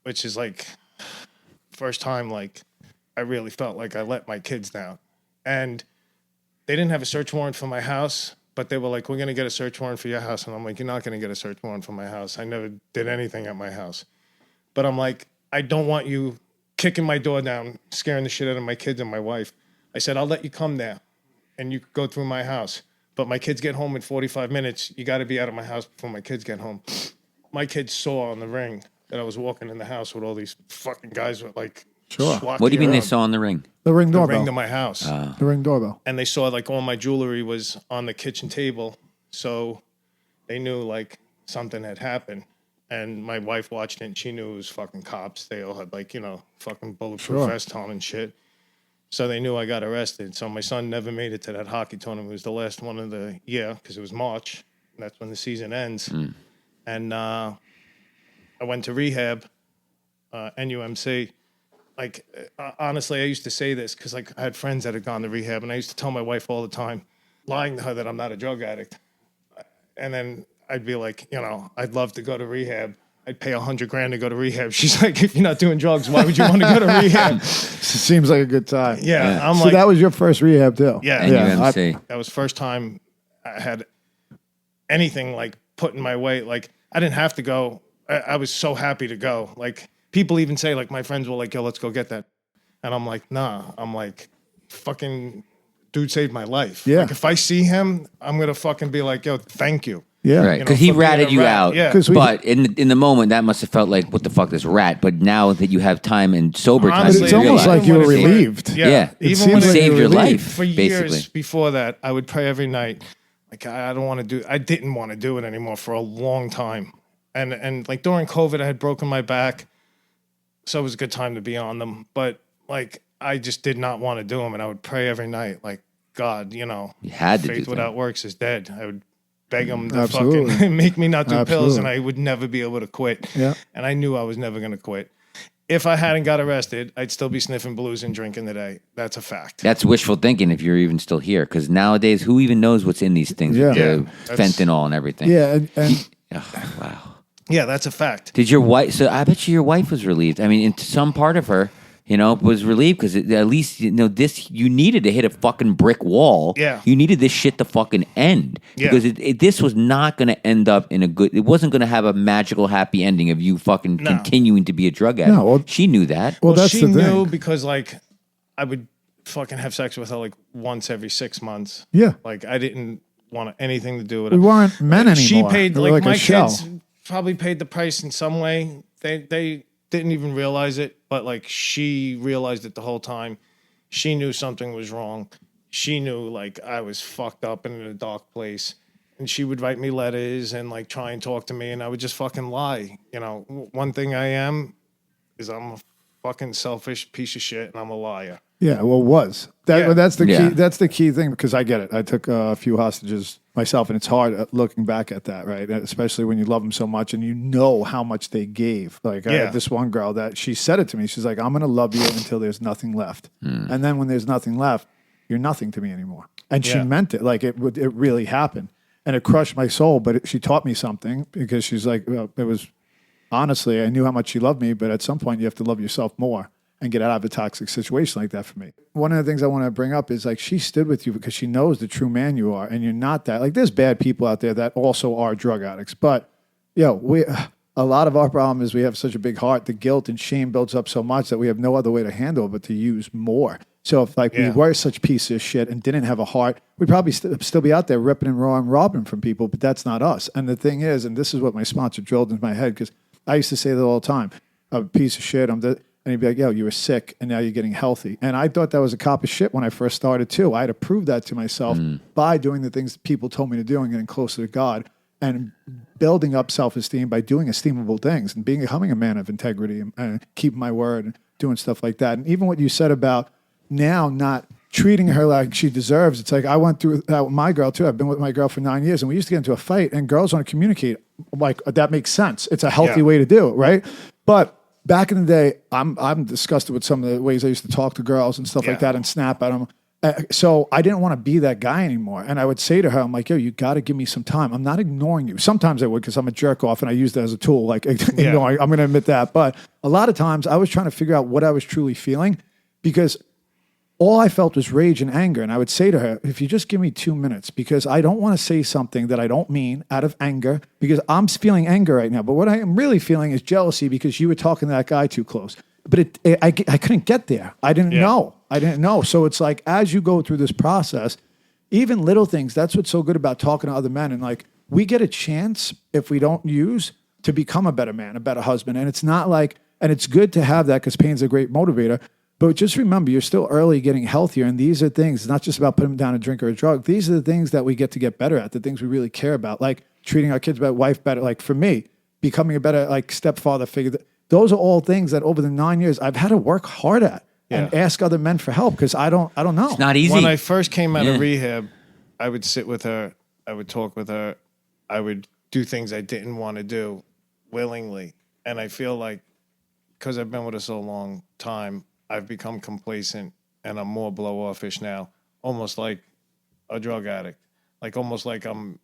which is like first time like I really felt like I let my kids down. And they didn't have a search warrant for my house. But they were like, we're going to get a search warrant for your house. And I'm like, you're not going to get a search warrant for my house. I never did anything at my house. But I'm like, I don't want you kicking my door down, scaring the shit out of my kids and my wife. I said, I'll let you come there and you could go through my house. But my kids get home in 45 minutes. You got to be out of my house before my kids get home. My kids saw on the ring that I was walking in the house with all these fucking guys with like, sure. What do you mean they saw on the ring? The ring doorbell. The ring to my house. The ring doorbell. And they saw like all my jewelry was on the kitchen table. So they knew like something had happened. And my wife watched it and she knew it was fucking cops. They all had like, you know, fucking bulletproof vest on and shit. So they knew I got arrested. So my son never made it to that hockey tournament. It was the last one of the year because it was March. And that's when the season ends. And I went to rehab, NUMC. Like, honestly, I used to say this because, like, I had friends that had gone to rehab, and I used to tell my wife all the time, lying to her that I'm not a drug addict. And then I'd be like, you know, I'd love to go to rehab. I'd pay $100,000 to go to rehab. She's like, if you're not doing drugs, why would you want to go to rehab? Seems like a good time. Yeah. I'm so like, that was your first rehab, too? Yeah. NUMC. That was first time I had anything, like, put in my way. Like, I didn't have to go. I was so happy to go. Like, people even say, like, my friends were like, yo, let's go get that. And I'm like, nah. I'm like, fucking dude saved my life. Yeah. Like, if I see him, I'm going to fucking be like, yo, thank you. Yeah. Right. Because he ratted you out. Yeah. But in the moment, that must have felt like, what the fuck, this rat? But now that you have time and sober time, Honestly, it's almost like you were relieved. Yeah. Even It when saved your life, for basically. years before that, I would pray every night. Like I don't want to do. I didn't want to do it anymore for a long time, and like during COVID, I had broken my back, so it was a good time to be on them. But like I just did not want to do them, and I would pray every night, like God, you had to faith do without that. works is dead. I would beg him to Absolutely. fucking make me not do pills, Absolutely. and I would never be able to quit. Yeah. And I knew I was never going to quit. If I hadn't got arrested, I'd still be sniffing blues and drinking today. That's a fact. That's wishful thinking if you're even still here, because nowadays, who even knows what's in these things? Yeah. With the Yeah, fentanyl and everything. Yeah, and Oh, wow. Yeah, that's a fact. Did your wife? So I bet you your wife was relieved. I mean, into some part of her, was relieved because at least this you needed to hit a fucking brick wall. Yeah. You needed this shit to fucking end Yeah. because this was not going to end up in a good. It wasn't going to have a magical happy ending of you fucking No. continuing to be a drug addict. No, well- she knew that. well, that's she the knew thing. because like I would fucking have sex with her like once every 6 months. Yeah. Like I didn't want anything to do with We it. weren't men anymore. She paid We were like a my shell. kids probably paid the price in some way. They didn't even realize it, but like she realized it the whole time. She knew something was wrong. She knew like I was fucked up and in a dark place. And she would write me letters and like try and talk to me, and I would just fucking lie. One thing I am is I'm a fucking selfish piece of shit, and I'm a liar. Yeah, well, was that? Yeah. Well, that's the Yeah. key. That's the key thing because I get it. I took a few hostages myself, and it's hard looking back at that, right? Especially when you love them so much and you know how much they gave. Like I Yeah. had this one girl that she said it to me. She's like, "I'm going to love you until there's nothing left, and then when there's nothing left, you're nothing to me anymore." And she Yeah. meant it. Like it really happened, and it crushed my soul. But she taught me something because she's like, well, it was honestly, I knew how much she loved me, but at some point you have to love yourself more and get out of a toxic situation like that for me. One of the things I want to bring up is like she stood with you because she knows the true man you are and you're not that. Like there's bad people out there that also are drug addicts, but a lot of our problem is we have such a big heart. The guilt and shame builds up so much that we have no other way to handle it but to use more. So if like we Yeah. were such pieces of shit and didn't have a heart, we'd probably still be out there ripping and robbing from people, but that's not us. And the thing is, and this is what my sponsor drilled into my head because I used to say that all the time, I'm a piece of shit. And he'd be like, yo, you were sick and now you're getting healthy. And I thought that was a cop of shit when I first started too. I had to prove that to myself by doing the things that people told me to do and getting closer to God and building up self-esteem by doing esteemable things and becoming a man of integrity and keeping my word and doing stuff like that. And even what you said about now not treating her like she deserves. It's like I went through that with my girl too. I've been with my girl for 9 years and we used to get into a fight and girls want to communicate. Like that makes sense. It's a healthy Yeah. way to do it, right? But back in the day, I'm disgusted with some of the ways I used to talk to girls and stuff like Yeah. that and snap at them. So I didn't want to be that guy anymore. And I would say to her, I'm like, yo, you got to give me some time. I'm not ignoring you. Sometimes I would because I'm a jerk off and I use that as a tool. Like, I'm going to admit that. But a lot of times I was trying to figure out what I was truly feeling because all I felt was rage and anger. And I would say to her, if you just give me 2 minutes, because I don't want to say something that I don't mean out of anger, because I'm feeling anger right now. But what I am really feeling is jealousy because you were talking to that guy too close. But I couldn't get there. I didn't know. I didn't know. So it's like, as you go through this process, even little things, that's what's so good about talking to other men. And like, we get a chance if we don't use to become a better man, a better husband. And it's not like, and it's good to have that because pain's a great motivator. But just remember, you're still early getting healthier. And these are things, it's not just about putting down a drink or a drug. These are the things that we get better at, the things we really care about, like treating our kids better, wife better. Like for me, becoming a better like stepfather figure. Those are all things that over the 9 years I've had to work hard at and ask other men for help because I don't know. It's not easy. When I first came out of rehab, I would sit with her. I would talk with her. I would do things I didn't want to do willingly. And I feel like because I've been with her so long time, I've become complacent and I'm more blow offish now, almost like a drug addict, like almost like I'm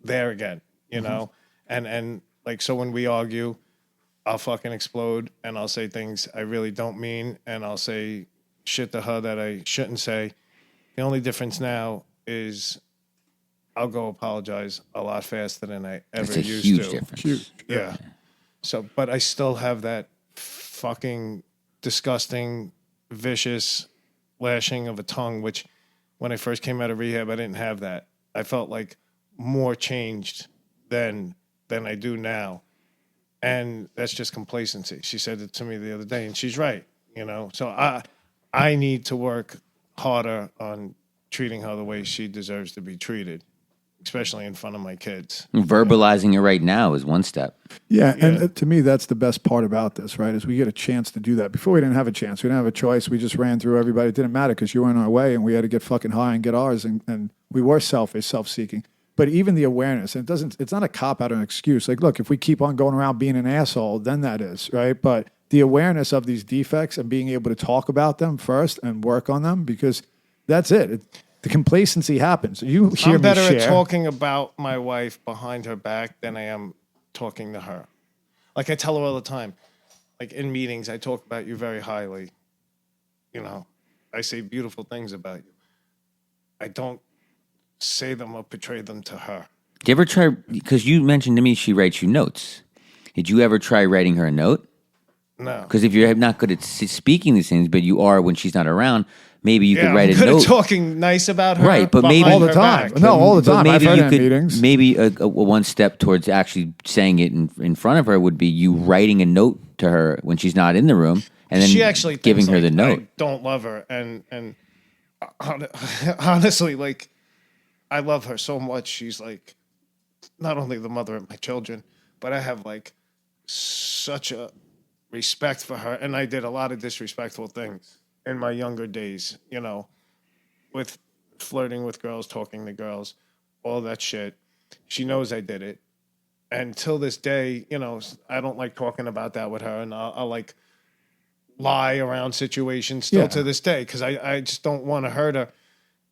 there again, you know? And like, so when we argue, I'll fucking explode and I'll say things I really don't mean. And I'll say shit to her that I shouldn't say. The only difference now is I'll go apologize a lot faster than I ever That's a used huge to. difference. Huge. Yeah. So, but I still have that fucking disgusting, vicious lashing of a tongue, which when I first came out of rehab, I didn't have that. I felt like more changed than I do now. And that's just complacency. She said it to me the other day, and she's right, you know? So I need to work harder on treating her the way she deserves to be treated. especially in front of my kids. Verbalizing it right now is one step. Yeah, and to me, that's the best part about this, right? Is we get a chance to do that. Before we didn't have a chance. We didn't have a choice. We just ran through everybody. It didn't matter because you were in our way, and we had to get fucking high and get ours, and we were selfish, self-seeking. But even the awareness, and it's not a cop-out or an excuse. Like, look, if we keep on going around being an asshole, then that is, right? But the awareness of these defects and being able to talk about them first and work on them, because that's it. The complacency happens. You hear I'm better me share. at talking about my wife behind her back than I am talking to her. Like I tell her all the time, like in meetings, I talk about you very highly. You know, I say beautiful things about you. I don't say them or portray them to her. Do you ever try, because you mentioned to me she writes you notes. Did you ever try writing her a note? No. Because if you're not good at speaking these things, but you are when she's not around, maybe you could write I'm a good note. At talking nice about her. Right, but maybe- behind all the her time. back. No, all the But time. I've maybe heard you it in could, meetings. maybe a one step towards actually saying it in front of her would be you writing a note to her when she's not in the room, and then She actually giving thinks, her the like, note. I don't love her, and honestly, like I love her so much. She's like not only the mother of my children, but I have like such a respect for her, and I did a lot of disrespectful things in my younger days. You know, with flirting with girls, talking to girls, all that shit. She knows I did it, and till this day, you know, I don't like talking about that with her, and I'll like lie around situations still to this day because I just don't want to hurt her.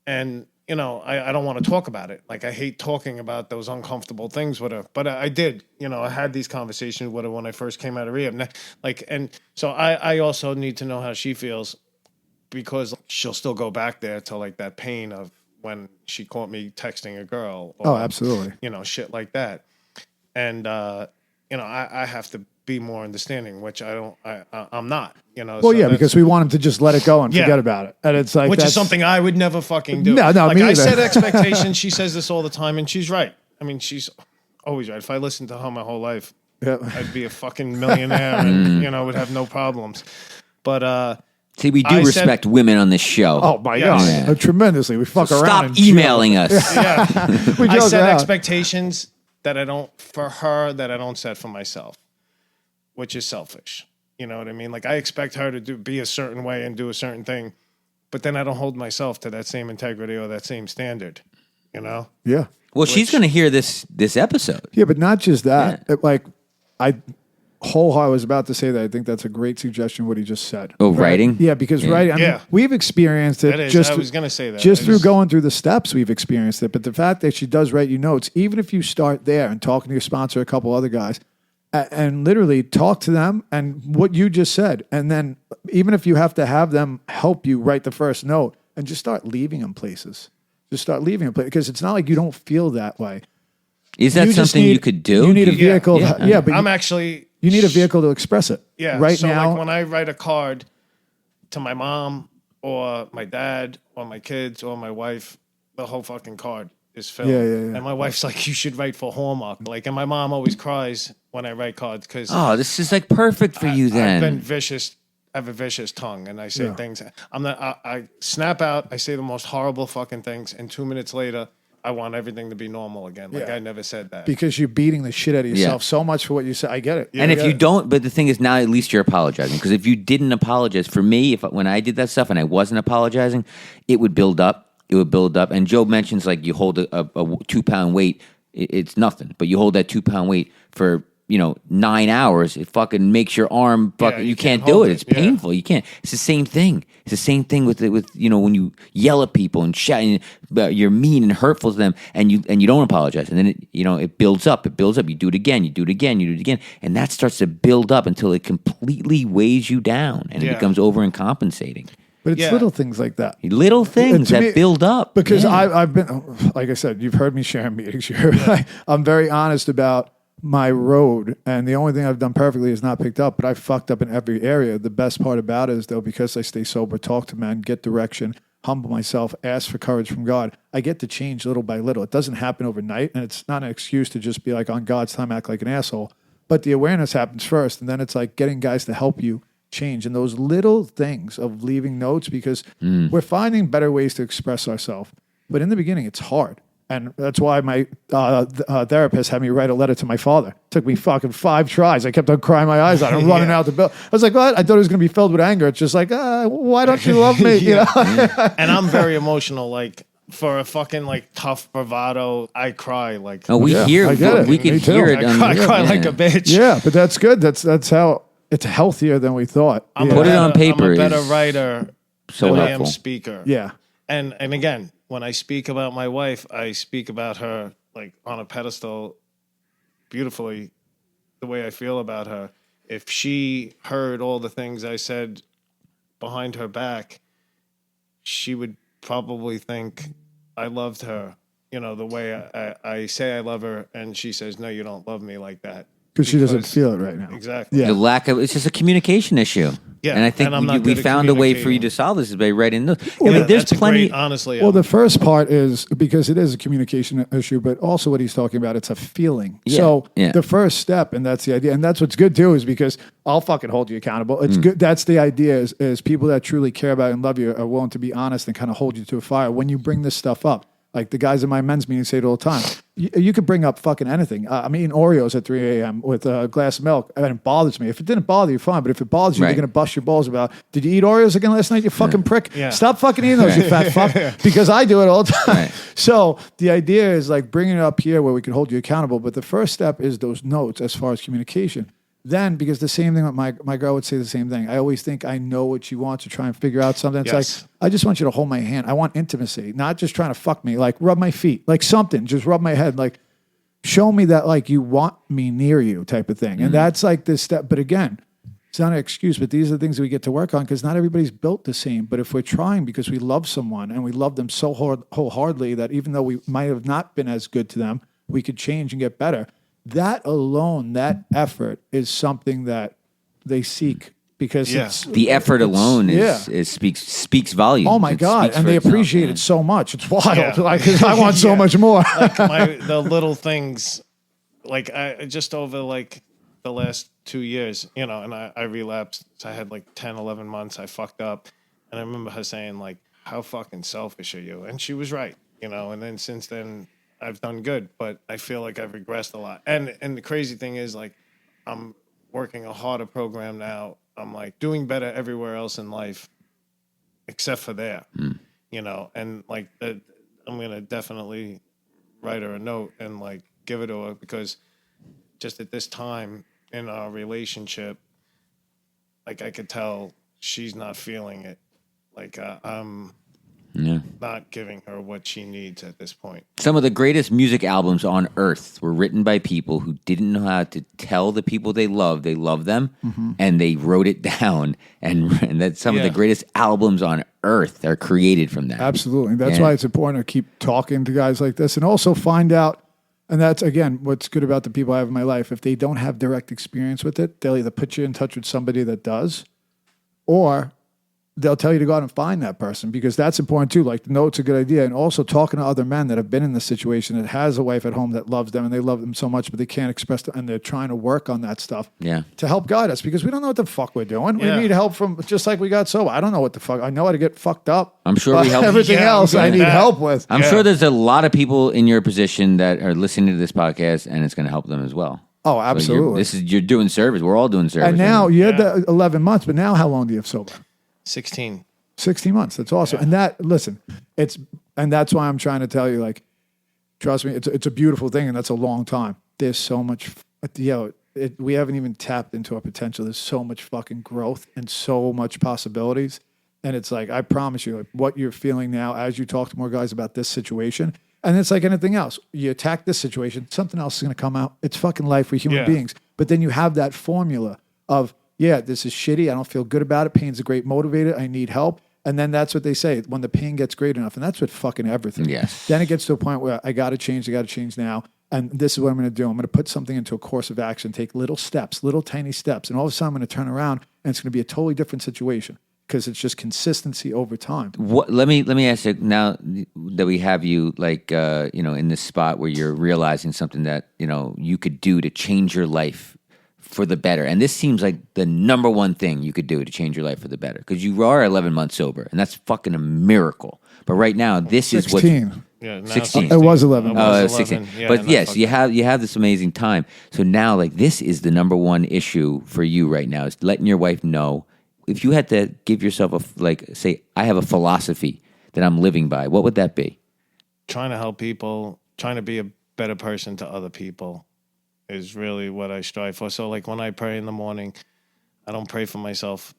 And, you know, I don't want to talk about it. Like, I hate talking about those uncomfortable things with her. But I did, you know, I had these conversations with her when I first came out of rehab. Like, and so I also need to know how she feels because she'll still go back there to like that pain of when she caught me texting a girl. Or, Oh, absolutely. You know, shit like that. And, you know, I have to be more understanding, which I'm not, you know. Well, so yeah, because we want him to just let it go and Yeah. forget about it. And it's like, which is that's something I would never fucking do. No, like me I either. set expectations. She says this all the time, and she's right. I mean, she's always right. If I listened to her my whole life, Yeah. I'd be a fucking millionaire, and you know, would have no problems. But See, we do I said- respect women on this show. Oh my Yeah. God, Yeah. tremendously. We fuck around. Stop and emailing us. yeah, We I joke set around. expectations that I don't for her that I don't set for myself, which is selfish. You know what I mean? Like I expect her to be a certain way and do a certain thing, but then I don't hold myself to that same integrity or that same standard. You know? Yeah, Well, she's going to hear this episode. yeah, but not just that. Like, I wholeheartedly was about to say that. I think that's a great suggestion. What he just said. Oh, writing? Yeah, because writing. I mean, Yeah. we've experienced it. That is, just I was gonna say that. Just I through just- going through the steps, we've experienced it. But the fact that she does write you notes, even if you start there and talking to your sponsor, a couple other guys, and literally talk to them and what you just said, and then even if you have to have them help you write the first note, and just start leaving them places. Just start leaving them places because it's not like you don't feel that way. Is that You just something need- you could do? You need a Do you- vehicle. Yeah. Yeah, but I'm actually you need a vehicle to express it. Yeah. Right so now, like when I write a card to my mom or my dad or my kids or my wife, the whole fucking card is filled. Yeah. And my wife's like, you should write for Hallmark. Like, and my mom always cries when I write cards because Oh, this is like perfect for you I've then. been vicious. I have a vicious tongue, and I say things. I'm not. I snap out. I say the most horrible fucking things, and 2 minutes later, I want everything to be normal again. Like I never said that. because you're beating the shit out of yourself Yeah. so much for what you said. I get it. And I if get you it. don't, but the thing is, now at least you're apologizing. Because if you didn't apologize, for me, when I did that stuff and I wasn't apologizing, it would build up. It would build up. And Joe mentions like you hold a 2-pound weight, it's nothing. But you hold that 2-pound weight for 9 hours, it fucking makes your arm fucking. you You can't can't do hold it. it. It's Yeah. painful. You can't. It's the same thing. It's the same thing with when you yell at people and shout, and you're mean and hurtful to them, and you don't apologize, and then it builds up. It builds up. You do it again. You do it again. You do it again, and that starts to build up until it completely weighs you down, and it Yeah. becomes over and compensating. But it's Yeah. little things like that. Little things to that me- build up. Because Yeah. I've been, like I said, you've heard me share in meetings. I'm very honest about my road, and the only thing I've done perfectly is not picked up, but I fucked up in every area. The best part about it is, though, because I stay sober, talk to men, get direction, humble myself, ask for courage from God, I get to change little by little. It doesn't happen overnight, and it's not an excuse to just be like, on God's time, act like an asshole. But the awareness happens first, and then it's like getting guys to help you change. And those little things of leaving notes, because we're finding better ways to express ourselves. But in the beginning, it's hard. And that's why my therapist had me write a letter to my father. It took me fucking 5 tries. I kept on crying my eyes out and running out the bill. I was like, what? I thought it was going to be filled with anger. It's just like, why don't you love me? You know? And I'm very emotional. Like, for a fucking like tough bravado, I cry. Like, we I hear, get it. we can Me too. hear it. I cry like a bitch. Yeah, but that's good. That's how it's healthier than we thought. Put it on paper. I'm a better is writer so than I am helpful. speaker. Yeah. And again, when I speak about my wife, I speak about her like on a pedestal beautifully, the way I feel about her. If she heard all the things I said behind her back, she would probably think I loved her, you know, the way I say I love her, and she says, no, you don't love me like that. Because she doesn't feel it right now. Exactly. Yeah. The lack of, it's just a communication issue. Yeah, and I think and I'm not we good at found a way for you communicating. to solve this is by writing those. Well, I mean, there's That's plenty. honestly. Well, the first part is because it is a communication issue, but also what he's talking about, it's a feeling. Yeah, So yeah. the first step, and that's the idea, and that's what's good too, is because I'll fucking hold you accountable. It's good. That's the idea is people that truly care about and love you are willing to be honest and kind of hold you to a fire when you bring this stuff up. Like the guys in my men's meeting say it all the time. You could bring up fucking anything. I'm eating Oreos at 3 a.m. with a glass of milk, and it bothers me. If it didn't bother you, fine. But if it bothers you, Right. they're going to bust your balls about, did you eat Oreos again last night, you fucking prick? Yeah. Stop fucking eating those, you fat fuck. Because I do it all the time. Right. So the idea is like bringing it up here where we can hold you accountable. But the first step is those notes as far as communication. Then, because the same thing with my girl would say the same thing. I always think I know what she wants to try and figure out something. It's Yes. like, I just want you to hold my hand. I want intimacy, not just trying to fuck me. Like rub my feet, like something. Just rub my head. Like show me that like you want me near you type of thing. And that's like this step. But again, it's not an excuse, but these are the things that we get to work on because not everybody's built the same. But if we're trying because we love someone and we love them so wholeheartedly that even though we might have not been as good to them, we could change and get better. That alone, that effort is something that they seek because Yeah. it's The effort alone is speaks volumes. oh my It God. speaks And for they itself, appreciate yeah. it so much. It's wild. Yeah. Like, 'cause I want so Yeah. much more. The little things, like I just over like the last 2 years, you know, and I relapsed. So I had like 10, 11 months. I fucked up. And I remember her saying like, how fucking selfish are you? And she was right, you know, and then since then I've done good, but I feel like I've regressed a lot. And the crazy thing is like, I'm working a harder program now. I'm like doing better everywhere else in life, except for there, you know, and like, I'm going to definitely write her a note and like give it to her because just at this time in our relationship, like I could tell she's not feeling it. Like I'm not giving her what she needs at this point. Some of the greatest music albums on earth were written by people who didn't know how to tell the people they love them, and they wrote it down. And that some of the Yeah. greatest albums on earth are created from that. Absolutely. That's Yeah. why it's important to keep talking to guys like this and also find out. And that's, again, what's good about the people I have in my life. If they don't have direct experience with it, they'll either put you in touch with somebody that does, or they'll tell you to go out and find that person because that's important too. Like, no, it's a good idea. And also talking to other men that have been in this situation that has a wife at home that loves them and they love them so much, but they can't express it and they're trying to work on that stuff to help guide us because we don't know what the fuck we're doing. Yeah. We need help from, just like we got sober. I don't know what the fuck. I know how to get fucked up. I'm sure but we help. everything Yeah, else I need that. help with. I'm sure there's a lot of people in your position that are listening to this podcast, and it's going to help them as well. Oh, absolutely. You're doing service. We're all doing service. And now you had the 11 months, but now how long do you have sober? 16. 16 months. That's awesome. And that, listen, and that's why I'm trying to tell you, like, trust me, it's a beautiful thing, and that's a long time. There's so much, we haven't even tapped into our potential. There's so much fucking growth and so much possibilities. And it's like, I promise you, like, what you're feeling now as you talk to more guys about this situation, and it's like anything else. You attack this situation, something else is going to come out. It's fucking life. We're human beings. But then you have that formula of, this is shitty. I don't feel good about it. Pain's a great motivator. I need help. And then that's what they say when the pain gets great enough. And that's what fucking everything. Yes. Then it gets to a point where I got to change now. And this is what I'm going to do. I'm going to put something into a course of action, take little steps, little tiny steps. And all of a sudden I'm going to turn around and it's going to be a totally different situation because it's just consistency over time. Let me ask you now that we have you in this spot where you're realizing something that you could do to change your life for the better. And this seems like the number one thing you could do to change your life for the better because you are 11 months sober and that's fucking a miracle. But right now, this is what 16. Yeah, now 16. It was 11. I was 16. 11. Yeah, But and I yes, fucked you up. have this amazing time. So now, like, this is the number one issue for you right now is letting your wife know. If you had to give yourself say, I have a philosophy that I'm living by, what would that be? Trying to help people, trying to be a better person to other people is really what I strive for. So like when I pray in the morning, I don't pray for myself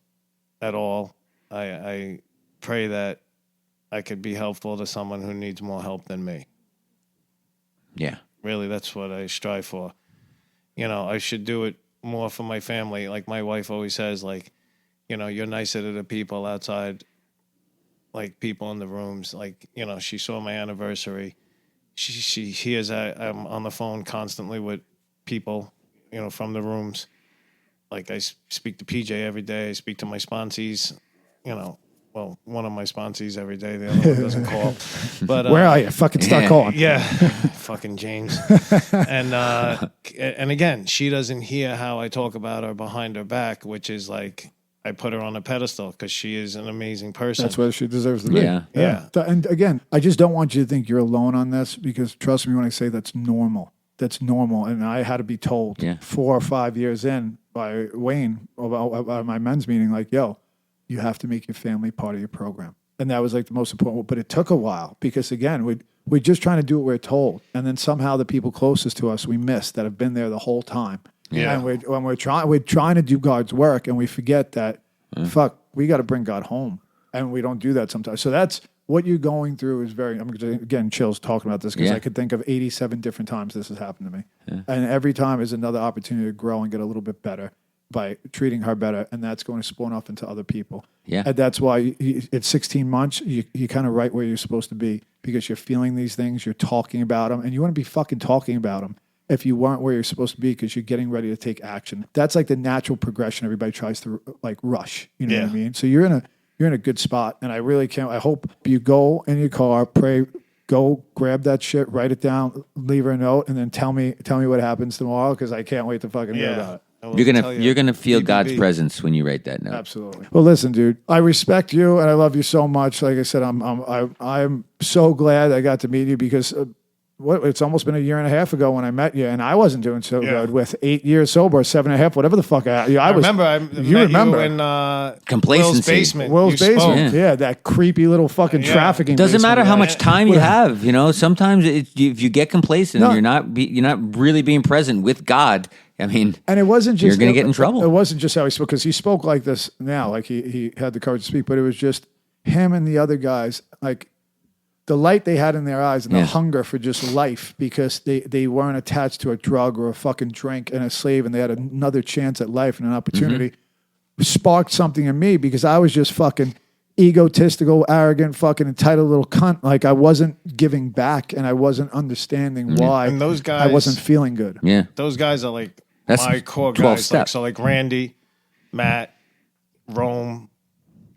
at all. I pray that I could be helpful to someone who needs more help than me. Yeah. Really, that's what I strive for. You know, I should do it more for my family. Like my wife always says, like, you know, you're nicer to the people outside, like people in the rooms. Like, you know, she saw my anniversary. She hears I'm on the phone constantly with people, you know, from the rooms. Like I speak to PJ every day. I speak to my sponsees, you know. Well, one of my sponsees every day. The other one doesn't call. But Where are you? Fucking start calling. yeah, fucking James. And again, she doesn't hear how I talk about her behind her back, which is like I put her on a pedestal because she is an amazing person. That's what she deserves to be. Yeah. Yeah. And again, I just don't want you to think you're alone on this because trust me when I say that's normal. That's normal. And I had to be told 4 or 5 years in by Wayne about my men's meeting, like, yo, you have to make your family part of your program. And that was like the most important. But it took a while because, again, we're just trying to do what we're told. And then somehow the people closest to us we miss that have been there the whole time. Yeah. And we're trying to do God's work and we forget that, fuck, we got to bring God home. And we don't do that sometimes. So that's what you're going through is I'm getting chills talking about this because I could think of 87 different times this has happened to me. Yeah. And every time is another opportunity to grow and get a little bit better by treating her better. And that's going to spawn off into other people. Yeah. And that's why at 16 months, you kind of right where you're supposed to be because you're feeling these things, you're talking about them, and you want to be fucking talking about them if you weren't where you're supposed to be because you're getting ready to take action. That's like the natural progression everybody tries to like rush. You know what I mean? So you're in a good spot, and I really can't. I hope you go in your car, pray, go grab that shit, write it down, leave her a note, and then tell me what happens tomorrow because I can't wait to fucking hear about it. You're gonna feel God's presence when you write that note. Absolutely. Well, listen, dude, I respect you and I love you so much. Like I said, I'm so glad I got to meet you because. It's almost been a year and a half ago when I met you, and I wasn't doing so good with 8 years sober, 7.5, whatever the fuck. I remember. I met you in complacency. Will's basement. Will's You basement. spoke. Yeah, that creepy little fucking trafficking. Doesn't basement. matter how much time you have. You know, sometimes if you get complacent, you're not really being present with God. I mean, and it wasn't just you're going to get in trouble. It wasn't just how he spoke because he spoke like this now, like he had the courage to speak, but it was just him and the other guys, like. The light they had in their eyes and the hunger for just life because they weren't attached to a drug or a fucking drink and a slave and they had another chance at life and an opportunity sparked something in me because I was just fucking egotistical, arrogant, fucking entitled little cunt. Like I wasn't giving back and I wasn't understanding why And those guys, I wasn't feeling good. Yeah. Those guys are like That's my core 12 guys. steps. Like Randy, Matt, Rome.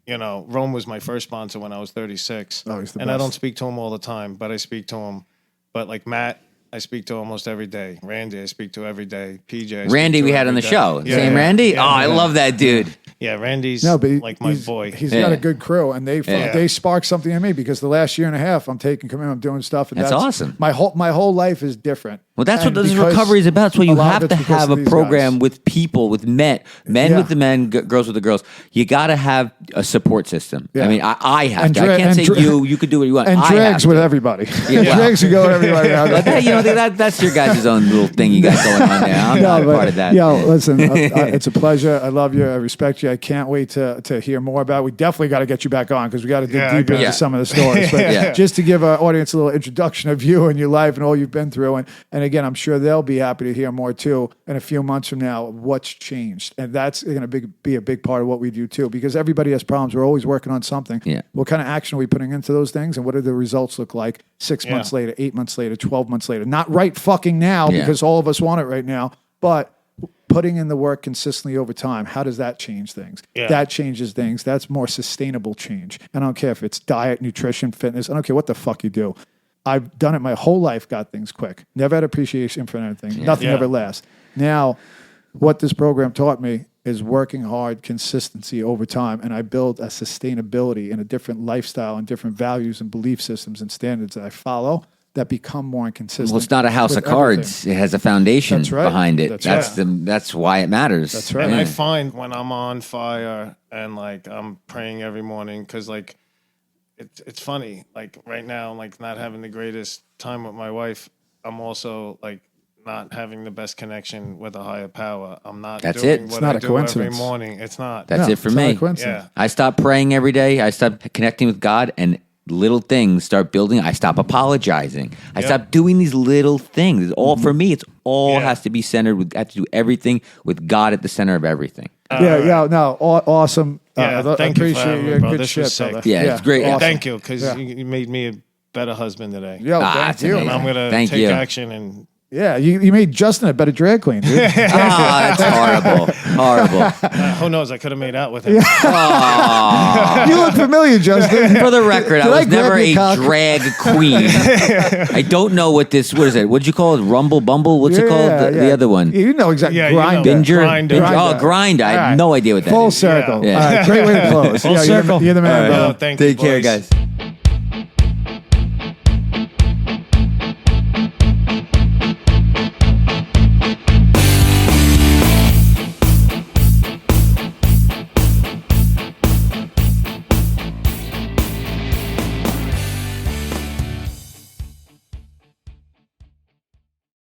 You know, Rome was my first sponsor when I was 36. Oh, he's the and best. I don't speak to him all the time, but I speak to him. But like Matt, I speak to almost every day. Randy, I speak to every day. PJ, Randy, we had on the show. Yeah, Same yeah, Randy? yeah, I yeah. love that dude. Yeah, Randy's like my boy. He's got a good crew, and they Yeah. sparked something in me because the last year and a half I'm taking command, I'm doing stuff, and That's awesome. My whole life is different. Well, that's And what this because recovery is about. That's why a you lot have of to it's because have of a these program guys. with people, with men Yeah. with the men, girls with the girls. You got to have a support system. Yeah. I mean, I have And to. I dra- can't and say dra- you could do what you want. And I drags have with to. everybody. Yeah, well. Drags you go with everybody. But that, you know, that's your guys' own little thing you got going on there. I'm not a part of that. Yo, listen, it's a pleasure. I love you. I respect you. I can't wait to hear more about it. We definitely got to get you back on because we got to dig deeper into Yeah. some of the stories. But Yeah. just to give our audience a little introduction of you and your life and all you've been through. And again, I'm sure they'll be happy to hear more too in a few months from now what's changed. And that's going to be a big part of what we do too because everybody has problems. We're always working on something. Yeah. What kind of action are we putting into those things and what do the results look like 6 months later, 8 months later, 12 months later? Not right fucking now Yeah. because all of us want it right now, but putting in the work consistently over time, how does that change things? Yeah. That changes things. That's more sustainable change. I don't care if it's diet, nutrition, fitness. I don't care what the fuck you do. I've done it my whole life, got things quick. Never had appreciation for anything. Nothing Yeah. ever lasts. Now, what this program taught me is working hard, consistency over time, and I build a sustainability and a different lifestyle and different values and belief systems and standards that I follow that become more consistent. Well, it's not a house of with cards. everything. It has a foundation That's right. behind it. That's That's why it matters. That's right. And Yeah. I find when I'm on fire and like I'm praying every morning, because like it's funny. Like right now, like not having the greatest time with my wife. I'm also like not having the best connection with a higher power. I'm not That's doing it. what It's not I a do coincidence. every morning. It's not. That's No, it for it's not me. a coincidence. Yeah. I stop praying every day. I stop connecting with God, and little things start building. I stop apologizing. I stop doing these little things. It's all for me. It's all Yeah. has to be centered with. I have to do everything with God at the center of everything. Awesome. Yeah, I thank you for appreciate having me, your bro. good This shit, was sick. brother. Yeah, it's great. awesome. Thank you, because Yeah. you made me a better husband today. Yo, thank that's you. amazing. And I'm gonna Thank take you. action and. Yeah, you made Justin a better drag queen, dude. That's horrible. Horrible. Who knows? I could have made out with him. You look familiar, Justin. For the record, I Did I was grab never your a cock? drag queen. I don't know what is it? What'd you call it? Rumble Bumble? What's it called? The other one. You know exactly. Yeah, you know. Grinder. Binger? Grinder. Oh, Grinder. I All have right. no idea what that Full is. circle. Yeah. All right, great way to close. Full You're circle. the man, All right. brother. Thank you, Take care, boys. guys.